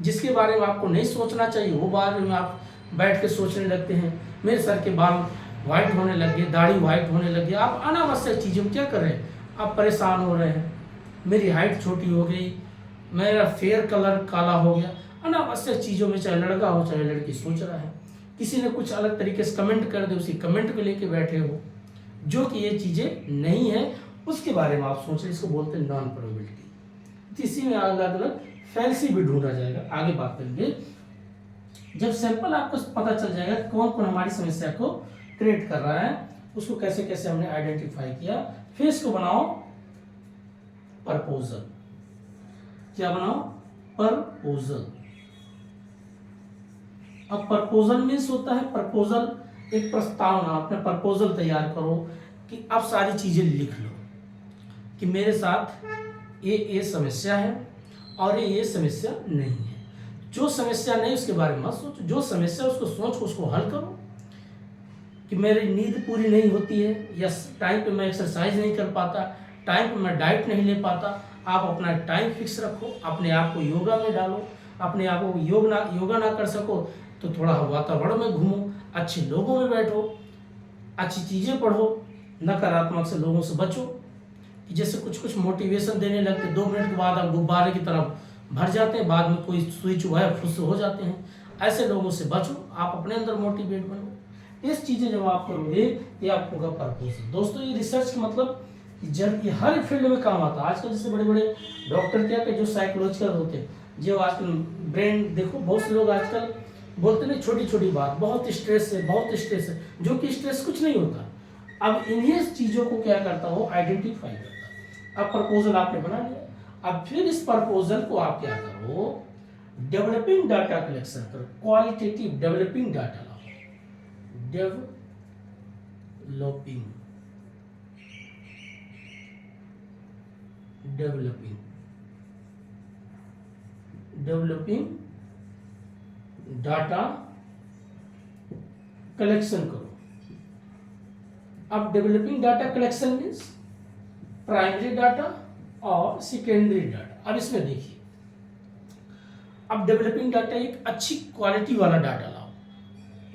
जिसके बारे में आपको नहीं सोचना चाहिए वो बारे में आप बैठ के सोचने लगते हैं। मेरे सर के बाल व्हाइट होने लग गए, दाढ़ी व्हाइट होने लगी, आप अनावश्यक चीज़ों में क्या कर रहे हैं, आप परेशान हो रहे हैं। मेरी हाइट छोटी हो गई, मेरा फेयर कलर काला हो गया, अनावश्यक चीज़ों में चाहे लड़का हो चाहे लड़की सोच रहा है। किसी ने कुछ अलग तरीके से कमेंट कर दे, उसी कमेंट को लेके बैठे हो, जो कि ये चीज़ें नहीं है उसके बारे में आप सोच रहे, इसको बोलते हैं नॉन प्रोबेबिलिटी। इसी में अलग अलग फैंसी भी ढूंढा जाएगा, आगे बात करेंगे। जब सैंपल आपको पता चल जाएगा कौन कौन हमारी समस्या को क्रिएट कर रहा है, उसको कैसे कैसे हमने आइडेंटिफाई किया, फिर इसको बनाओ प्रपोजल। क्या बनाओ, प्रपोजल। अब प्रपोजल मीन्स होता है, प्रपोजल एक प्रस्तावना, अपने प्रपोजल तैयार करो कि अब सारी चीजें लिख लो कि मेरे साथ ये समस्या है और ये समस्या नहीं है। जो समस्या नहीं उसके बारे में मत सोचो, जो समस्या उसको सोच, उसको हल करो। कि मेरी नींद पूरी नहीं होती है या टाइम पे मैं एक्सरसाइज नहीं कर पाता, टाइम पे मैं डाइट नहीं ले पाता, आप अपना टाइम फिक्स रखो, अपने आप को योगा में डालो। अपने आप को योगा ना कर सको तो थोड़ा वातावरण में घूमो, अच्छे लोगों में बैठो, अच्छी चीज़ें पढ़ो, नकारात्मक से लोगों से बचो, कि जैसे कुछ कुछ मोटिवेशन देने लगते 2 मिनट के बाद आप गुब्बारे की तरफ भर जाते हैं, बाद में कोई स्विच हुआ है फुस हो जाते हैं। ऐसे लोगों से बचो, आप अपने अंदर मोटिवेट बनो। इस चीज़ें जब आप करोगे ये आपको होगा पर्पस। दोस्तों ये रिसर्च का मतलब जब ये हर फील्ड में काम आता है। आजकल जैसे बड़े बड़े डॉक्टर क्या कि जो साइकोलॉजिकल होते हैं, जो आजकल ब्रेन देखो, बहुत से लोग आजकल बोलते नहीं छोटी छोटी बात, बहुत स्ट्रेस है बहुत स्ट्रेस है, जो कि स्ट्रेस कुछ नहीं होता। अब इन्हीं चीज़ों को क्या करता हो, आइडेंटिफाई करता। अब प्रपोजल आपने बना लिया, अब फिर इस प्रपोजल को आप क्या करो, डेवलपिंग डाटा कलेक्शन करो, क्वालिटेटिव डेवलपिंग डाटा लाओ, डेवलपिंग डाटा कलेक्शन करो। अब developing data collection means primary data और सेकेंडरी डाटा। अब इसमें देखिए, अब डेवलपिंग डाटा एक अच्छी क्वालिटी वाला डाटा लाओ,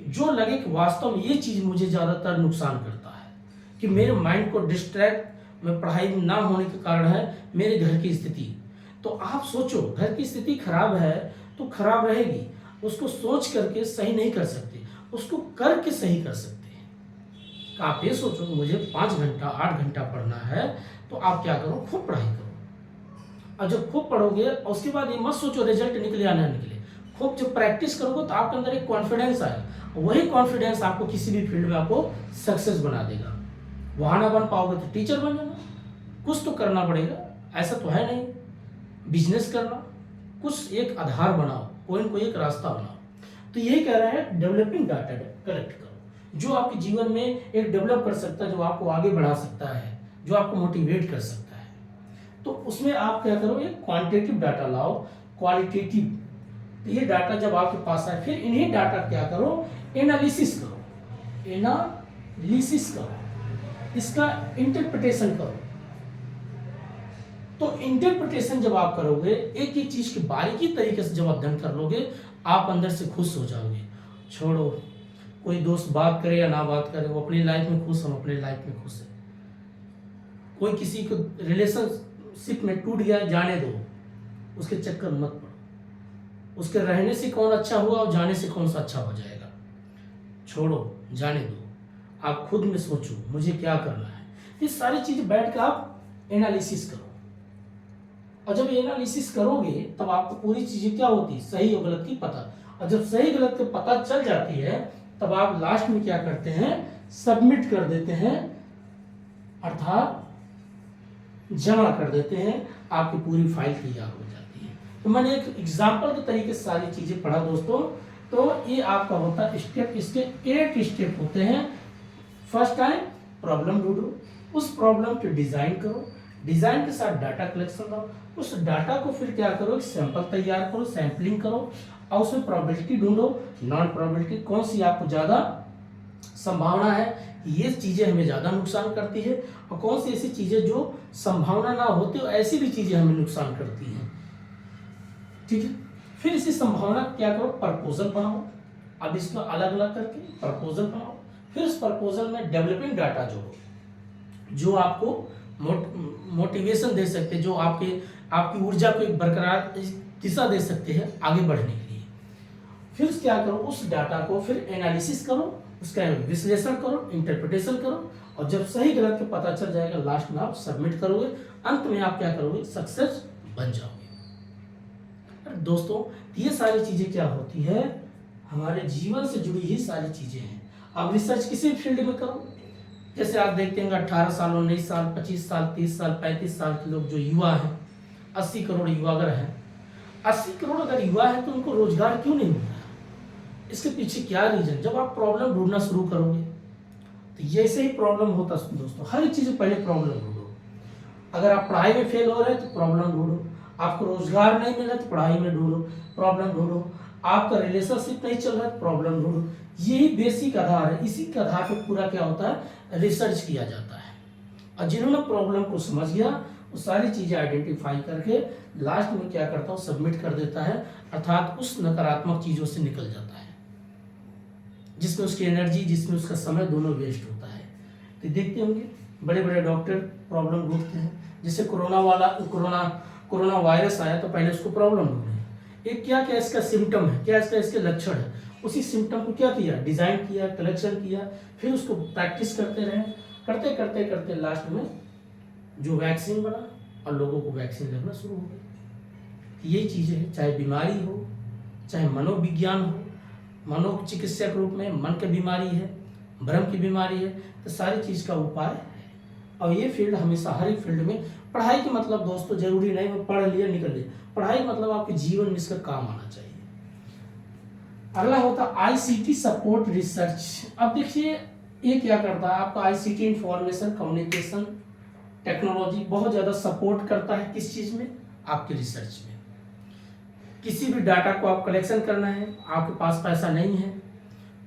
जो लगे कि वास्तव में ये चीज़ मुझे ज़्यादातर नुकसान करता है, कि मेरे माइंड को डिस्ट्रैक्ट में पढ़ाई ना होने के कारण है मेरे घर की स्थिति। तो आप सोचो, घर की स्थिति खराब है तो खराब रहेगी, उसको सोच करके सही नहीं कर सकते, उसको करके सही कर सकते हैं। आप ये सोचो मुझे 5 घंटा 8 घंटा पढ़ना है, तो आप क्या करो, खूब पढ़ाई करो। और जब खूब पढ़ोगे उसके बाद ये मत सोचो रिजल्ट निकले या ना निकले, खूब जब प्रैक्टिस करोगे तो आपके अंदर एक कॉन्फिडेंस आएगा, वही कॉन्फिडेंस आपको किसी भी फील्ड में आपको सक्सेस बना देगा। वहाँ ना बन पाओगे तो टीचर बन जाना, कुछ तो करना पड़ेगा, ऐसा तो है नहीं। बिजनेस करना, कुछ एक आधार बनाओ, कोई न कोई एक रास्ता बनाओ। तो यही कह रहा है डेवलपिंग डाटा कलेक्ट करो, जो आपके जीवन में एक डेवलप कर सकता है, जो आपको आगे बढ़ा सकता है, जो आपको मोटिवेट कर सकता है। तो उसमें आप क्या करो, एक क्वांटिटेटिव डाटा लाओ, क्वालिटेटिव। तो ये डाटा जब आपके पास आए, फिर इन्हीं डाटा क्या करो, एनालिसिस करो, इसका इंटरप्रिटेशन करो। तो इंटरप्रिटेशन जब आप करोगे, एक एक चीज की बारीकी तरीके से जब अध्ययन कर लोगे, आप अंदर से खुश हो जाओगे। छोड़ो कोई दोस्त बात करे या ना बात करे, वो अपनी लाइफ में खुश, हम अपनी लाइफ में खुश है। कोई किसी को रिलेशनशिप में टूट गया, जाने दो, उसके चक्कर मत पड़ो। उसके रहने से कौन अच्छा हुआ और जाने से कौन सा अच्छा हो जाएगा, छोड़ो, जाने दो। आप खुद में सोचो मुझे क्या करना है। ये सारी चीजें बैठ कर आप एनालिसिस करो, और जब एनालिसिस करोगे तब आपको पूरी चीजें क्या होती है, सही और गलत की पता। और जब सही गलत की पता चल जाती है, तब आप लास्ट में क्या करते हैं, सबमिट कर देते हैं, अर्थात जमा कर देते हैं, आपकी पूरी फाइल तैयार हो जाती है। तो मैंने एक एग्जाम्पल के तरीके से सारी चीजें पढ़ा दोस्तों। तो ये आपका होता है स्टेप, इसके 8 स्टेप होते हैं। फर्स्ट टाइम प्रॉब्लम ढूंढो, उस प्रॉब्लम को डिजाइन करो, डिजाइन के साथ डाटा कलेक्शन करो, उस डाटा को फिर क्या करो, सैंपल तैयार करो, सैंपलिंग करो, और उसमें प्रोबेबिलिटी ढूंढो, नॉन प्रोबेबिलिटी, कौन सी आपको ज्यादा संभावना है कि ये चीजें हमें ज्यादा नुकसान करती है, और कौन सी ऐसी चीजें जो संभावना ना होती हो ऐसी भी चीजें हमें नुकसान करती हैं। ठीक है, फिर इसी संभावना क्या करो, प्रपोजल बनाओ। अब इसको अलग अलग करके प्रपोजल बनाओ, फिर उस प्रपोजल में डेवलपिंग डाटा जोड़ो, जो आपको मोटिवेशन दे सकते हैं, जो आपकी ऊर्जा को एक बरकरार दिशा दे सकते हैं आगे बढ़ने के लिए। फिर क्या करो, उस डाटा को फिर एनालिसिस करो, उसका विश्लेषण करो, इंटरप्रिटेशन करो, और जब सही गलत का पता चल जाएगा, लास्ट में आप सबमिट करोगे, अंत में आप क्या करोगे, सक्सेस बन जाओगे। दोस्तों ये सारी चीजें क्या होती है, हमारे जीवन से जुड़ी ही सारी चीजें हैं। आप रिसर्च किसी भी फील्ड में करो, जैसे आप देखते हैं 18 साल 19 साल 25 साल 30 साल 35 साल के लोग जो युवा हैं, 80 करोड़ युवागर हैं। 80 करोड़ अगर युवा है तो उनको रोजगार क्यों नहीं मिल रहा, इसके पीछे क्या रीजन। जब आप प्रॉब्लम ढूंढना शुरू करोगे तो ये ऐसे ही प्रॉब्लम होता है दोस्तों। हर एक चीज में पहले प्रॉब्लम ढूंढो। अगर आप पढ़ाई में फेल हो रहे हैं तो प्रॉब्लम ढूंढो, आपको रोजगार नहीं मिल रहा तो पढ़ाई में ढूंढो, प्रॉब्लम ढूंढो, आपका रिलेशनशिप नहीं चल रहा है प्रॉब्लम ढूंढो। यही बेसिक आधार है, इसी के आधार पर पूरा क्या होता है, रिसर्च किया जाता है। और जिन्होंने प्रॉब्लम को समझ गया, वो सारी चीजें आइडेंटिफाई करके लास्ट में क्या करता हूँ, सबमिट कर देता है, अर्थात उस नकारात्मक चीजों से निकल जाता है जिसमें उसकी एनर्जी, जिसमें उसका समय दोनों वेस्ट होता है। तो देखते होंगे बड़े बड़े डॉक्टर प्रॉब्लम ढूंढते हैं। जैसे कोरोना वायरस आया तो पहले उसको प्रॉब्लम ढूंढे, एक क्या क्या इसका सिम्टम है, क्या इसके लक्षण है, उसी सिम्टम को क्या किया, डिजाइन किया, कलेक्शन किया, फिर उसको प्रैक्टिस करते रहे, करते करते करते लास्ट में जो वैक्सीन बना और लोगों को वैक्सीन लगना शुरू हो गई। यही चीजें हैं, चाहे बीमारी हो, चाहे मनोविज्ञान हो, मनोचिकित्सा के रूप में मन की बीमारी है, भ्रम की बीमारी है, तो सारी चीज का उपाय है। और ये फील्ड हमेशा हर एक फील्ड में, पढ़ाई की मतलब दोस्तों जरूरी नहीं मैं पढ़ लिया निकल लिया, पढ़ाई मतलब आपके जीवन में इसका काम आना चाहिए। अगला होता है आईसीटी सपोर्ट रिसर्च। अब देखिए ये क्या करता है, आपका आईसीटी इंफॉर्मेशन कम्युनिकेशन टेक्नोलॉजी बहुत ज्यादा सपोर्ट करता है किस चीज में, आपके रिसर्च में। किसी भी डाटा को आप कलेक्शन करना है, आपके पास पैसा नहीं है,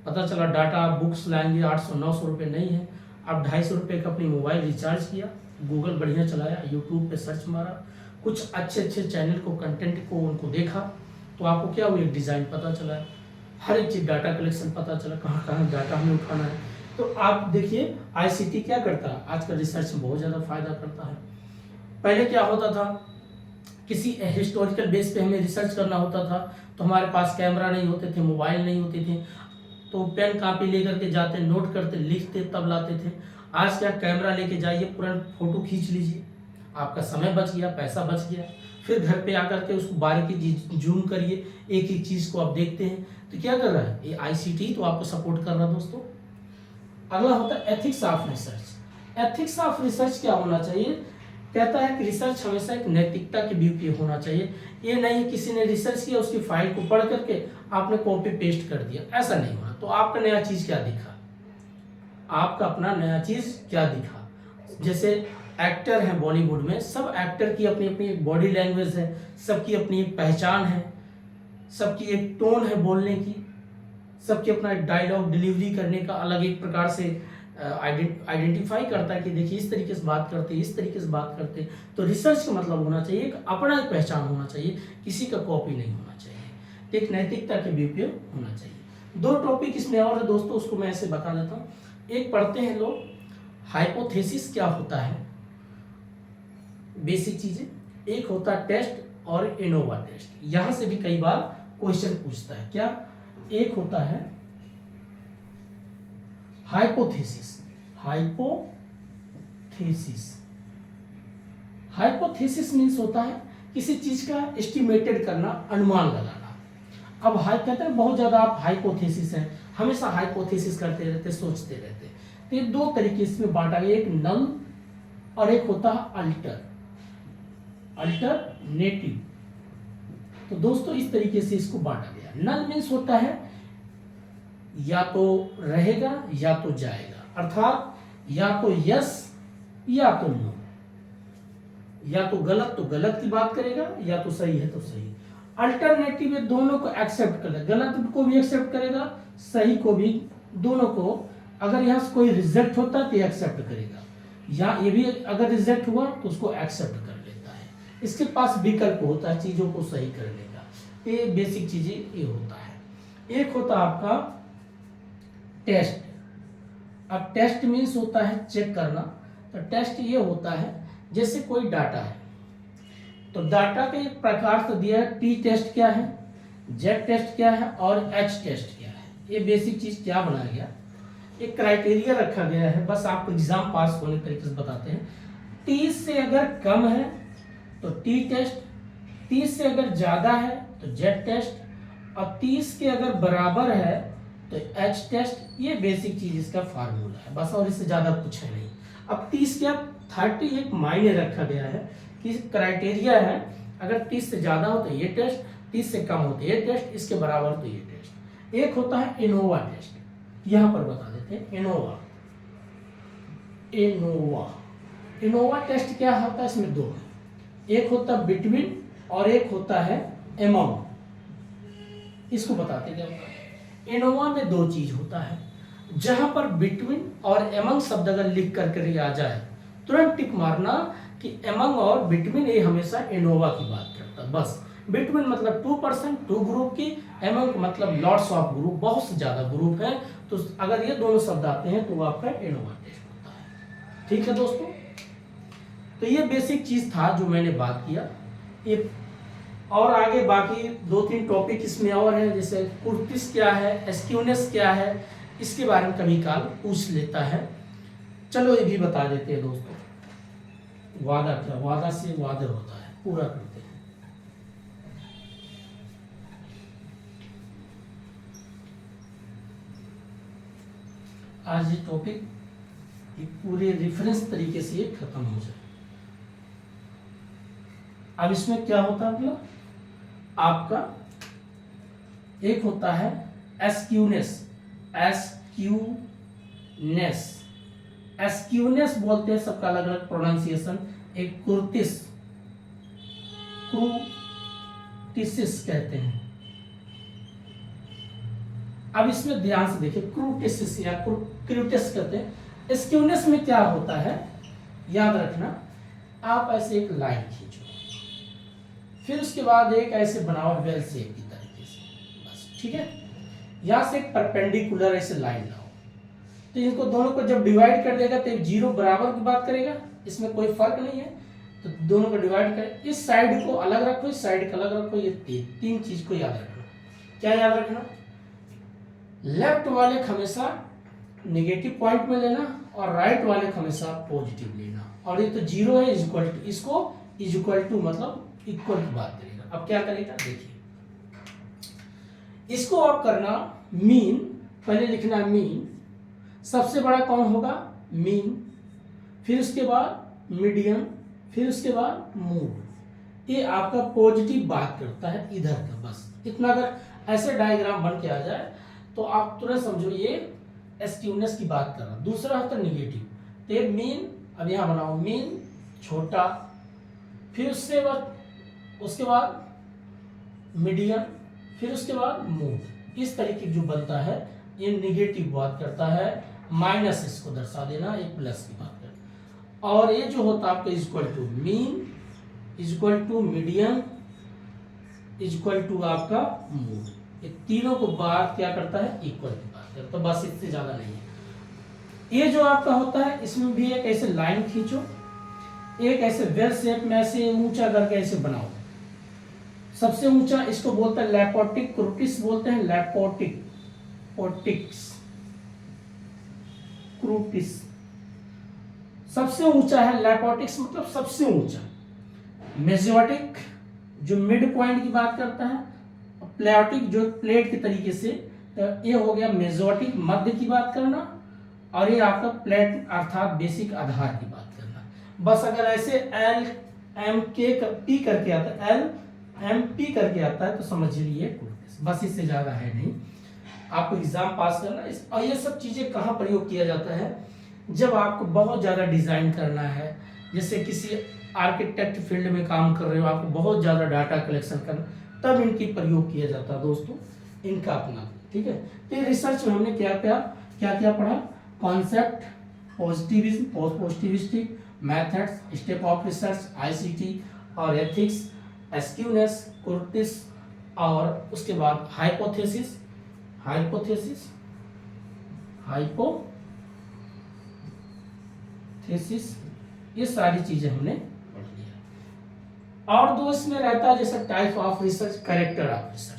पता चला डाटा आप बुक्स लाएंगे 800-900 रुपये नहीं है, आप 250 रुपये का अपनी मोबाइल रिचार्ज किया, गूगल बढ़िया चलाया, यूट्यूब पे सर्च मारा, कुछ अच्छे अच्छे चैनल को कंटेंट को उनको देखा, तो आपको क्या हुआ, एक डिज़ाइन पता चला, हर एक चीज़ डाटा कलेक्शन पता चला, कहाँ कहाँ डाटा हमें उठाना है। तो आप देखिए आईसीटी क्या करता है, आजकल रिसर्च में बहुत ज़्यादा फायदा करता है। पहले क्या होता था, किसी हिस्टोरिकल बेस पे हमें रिसर्च करना होता था, तो हमारे पास कैमरा नहीं होते थे, मोबाइल नहीं होते थे, तो पेन कापी लेकर के जाते, नोट करते, लिखते, तब लाते थे। आज क्या, कैमरा लेके जाइए, पूरा फोटो खींच लीजिए, आपका समय बच गया, पैसा बच गया। फिर घर पे आकर के उसको बारीकी जूम करिए, एक एक चीज को आप देखते हैं। तो क्या कर रहा है ये आईसीटी, तो आपको सपोर्ट कर रहा है दोस्तों। अगला होता है ethics of research. Ethics of research क्या होना चाहिए, कहता है कि रिसर्च हमेशा एक नैतिकता के व्यू पे होना चाहिए। ये नहीं किसी ने रिसर्च किया उसकी फाइल को पढ़ करके आपने कॉपी पेस्ट कर दिया, ऐसा नहीं होना। तो आपका नया चीज क्या दिखा, आपका अपना नया चीज क्या दिखा। जैसे एक्टर हैं बॉलीवुड में, सब एक्टर की अपनी अपनी बॉडी लैंग्वेज है, सबकी अपनी पहचान है, सबकी एक टोन है बोलने की, सबकी अपना डायलॉग डिलीवरी करने का अलग एक प्रकार से आइडेंटिफाई करता है कि देखिए इस तरीके से बात करते, इस तरीके से बात करते। तो रिसर्च का मतलब होना चाहिए एक अपना एक पहचान होना चाहिए, किसी का कॉपी नहीं होना चाहिए, एक नैतिकता के व्यू होना चाहिए। दो टॉपिक इसमें और है दोस्तों, उसको मैं ऐसे बता देता हूँ। एक पढ़ते हैं लोग, हाइपोथेसिस क्या होता है, बेसिक चीजें। एक होता है टेस्ट और एनोवा टेस्ट, यहां से भी कई बार क्वेश्चन पूछता है। क्या, एक होता है हाइपोथेसिस। हाइपोथेसिस मीन्स होता है किसी चीज का एस्टिमेटेड करना, अनुमान लगाना। अब कहते हैं बहुत ज्यादा आप हाइपोथेसिस है, हमेशा हाइपोथेसिस करते रहते, सोचते रहते। तो ये दो तरीके इसमें बांटा गया, एक नल और एक होता है अल्टरनेटिव। तो दोस्तों इस तरीके से इसको बांटा गया। नल मीन्स होता है या तो रहेगा या तो जाएगा, अर्थात या तो यस या तो नो, या तो गलत की बात करेगा, या तो सही है तो सही। अल्टरनेटिव ये दोनों को एक्सेप्ट करेगा, गलत को भी एक्सेप्ट करेगा, सही को भी, दोनों को। अगर यहाँ से कोई रिजेक्ट होता है तो एक्सेप्ट करेगा, या ये भी अगर रिजेक्ट हुआ तो उसको एक्सेप्ट कर लेता है। इसके पास विकल्प होता है चीजों को सही करने का। ये बेसिक चीजें ये होता है। एक होता है आपका टेस्ट। अब टेस्ट मीन्स होता है चेक करना। तो टेस्ट ये होता है जैसे कोई डाटा है, तो डाटा के एक प्रकार से दिया है, टी टेस्ट क्या है, जेड टेस्ट क्या है और एच टेस्ट क्या है। ये बेसिक चीज क्या बनाया गया, एक क्राइटेरिया रखा गया है, बस आपको एग्जाम पास होने तरीके से बताते हैं। 30 से अगर कम है तो टी टेस्ट, 30 से अगर ज्यादा है तो जेड टेस्ट, और 30 के अगर बराबर है तो एच टेस्ट। ये बेसिक चीज इसका फार्मूला है बस, और इससे ज्यादा कुछ है नहीं। अब 30 क्या 30 एक मायने रखा गया है कि क्राइटेरिया है, अगर 30 से ज्यादा हो तो ये टेस्ट, 30 से कम हो तो ये टेस्ट, इसके बराबर तो ये टेस्ट। एक होता है इनोवा टेस्ट, यहां पर बता देते हैं इनोवा टेस्ट क्या होता है, इसमें दो है, एक होता है बिटवीन और एक होता है एमंग। इसको बताते क्या होता है। इनोवा में दो चीज होता है, जहां पर बिटवीन और एमंग शब्द अगर लिख करके आ जाए तुरंत टिक मारना कि एमंग और बिटवीन ये हमेशा इनोवा की बात करता है। बस बिटवीन मतलब 2%, 2 ग्रुप की, एमंग मतलब लॉट्स ऑफ ग्रुप, बहुत से ज्यादा ग्रुप है। तो अगर ये दोनों शब्द आते हैं तो वो आपका इनोवा टेस्ट होता है। ठीक है दोस्तों, तो ये बेसिक चीज था जो मैंने बात किया। ये और आगे बाकी 2-3 टॉपिक इसमें और हैं, जैसे कुर्तिस क्या है, एस्क्यूनेस क्या है, इसके बारे में कभी काल पूछ लेता है। चलो ये भी बता देते हैं दोस्तों। वादा क्या, वादा से वादा होता है, पूरा करते हैं। आज ये टॉपिक पूरे रेफरेंस तरीके से खत्म हो जाए। अब इसमें क्या होता है, मतलब आपका एक होता है एस्क्यूनेस, एस्क्यूनेस, एस्क्यूनेस बोलते हैं, सबका अलग अलग प्रोनाउंसिएशन। एक कुर्तिस, क्रूटिसिस कहते हैं। अब इसमें ध्यान से देखिए, क्रूटिसिस या क्रूटिस कहते हैं। एस्क्यूनेस में क्या होता है, याद रखना, आप ऐसे एक लाइन खींचो, फिर उसके बाद एक ऐसे बनाओ वेल शेप की तरीके से, बस ठीक है। यहां से एक परपेंडिकुलर ऐसे लाइन लाओ, तो इनको दोनों को जब डिवाइड कर देगा तो जीरो बराबर की बात करेगा, इसमें कोई फर्क नहीं है। तो दोनों को डिवाइड करें, इस साइड को अलग रखो, इस साइड को अलग रखो। ये तीन चीज को याद रखना। क्या याद रखना, लेफ्ट वाले हमेशा नेगेटिव पॉइंट में लेना और राइट वाले हमेशा पॉजिटिव लेना। और ये तो जीरो है, इक्वल टू, इसको इक्वल टू मतलब इक्वल की बात करेगा। अब क्या करेगा, देखिए इसको आप करना मीन, पहले लिखना मीन, सबसे बड़ा कौन होगा, मीन, फिर उसके बाद मीडियन, फिर उसके बाद मोड। ये आपका पॉजिटिव बात करता है इधर का, बस इतना। अगर ऐसे डायग्राम बन के आ जाए तो आप तुरंत समझो ये एस्क्यूनेस की बात कर रहा है। दूसरा होता है निगेटिव, तो ये मीन, अब यहां बनाओ मीन छोटा, फिर उसके बाद मीडियन, फिर उसके बाद मोड। इस तरीके जो बनता है ये निगेटिव बात करता है, माइनस इसको दर्शा देना, एक प्लस की बात करता। और ये जो होता है आपका equal to mean, equal to median, equal to आपका मोड। ये तीनों को बात क्या करता है, इक्वल की बात करता है, बस इससे ज्यादा नहीं है। ये जो आपका होता है इसमें भी एक ऐसे लाइन खींचो, एक ऐसे वेल शेप में ऐसे ऊंचा करके ऐसे बनाओ। सबसे ऊंचा इसको बोलते हैं लैपोटिक क्रूटिस बोलते हैं, लैपोटिक पोटिक्स क्रूटिस सबसे ऊंचा है। लैपोटिक्स मतलब सबसे ऊंचा। मेसोटिक जो मिड पॉइंट की बात करता है, प्लेटिक जो प्लेट के तरीके से, तो ये हो गया मेसोटिक, मध्य की बात करना। और ये आपका प्लेट अर्थात बेसिक आधार की बात करना। बस अगर ऐसे एल एम के पी करके आता है, एल एम पी करके आता है तो समझ लीजिए क्रूटिस, बस इससे ज्यादा है नहीं। आपको एग्जाम पास करना है। और ये सब चीजें कहाँ प्रयोग किया जाता है, जब आपको बहुत ज्यादा डिजाइन करना है, जैसे किसी आर्किटेक्ट फील्ड में काम कर रहे हो, आपको बहुत ज्यादा डाटा कलेक्शन करना, तब इनकी प्रयोग किया जाता है दोस्तों, इनका अपना, ठीक है। तो रिसर्च में हमने क्या क्या पढ़ा, concept, positivism, positivistic methods, step of research, ICT और एथिक्स, एस्क्यूनेस, क्रूटिस, और उसके बाद हाइपोथेसिस, ये सारी चीजें हमने पढ़ लिया। और दो इसमें रहता है जैसे type of research, character of research.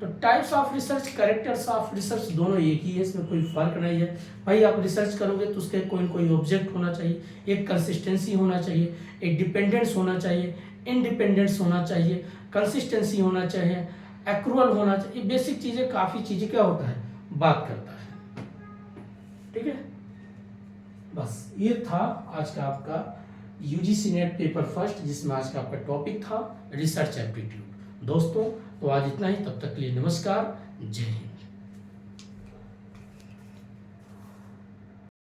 तो types of research, characters of research दोनों एक ही है, इसमें कोई फर्क नहीं है। भाई आप रिसर्च करोगे तो उसके कोई न कोई ऑब्जेक्ट होना चाहिए, एक कंसिस्टेंसी होना चाहिए, एक डिपेंडेंस होना चाहिए, इंडिपेंडेंस होना चाहिए, कंसिस्टेंसी होना चाहिए, एक्रूअल होना चाहिए। बेसिक चीजें, काफी चीजें क्या होता है, बात करता है, ठीक है। बस ये था आज का आपका यूजीसी नेट पेपर फर्स्ट, जिसमें आज का आपका टॉपिक था रिसर्च एप्टीट्यूड। दोस्तों तो आज इतना ही, तब तक के लिए नमस्कार, जय हिंद।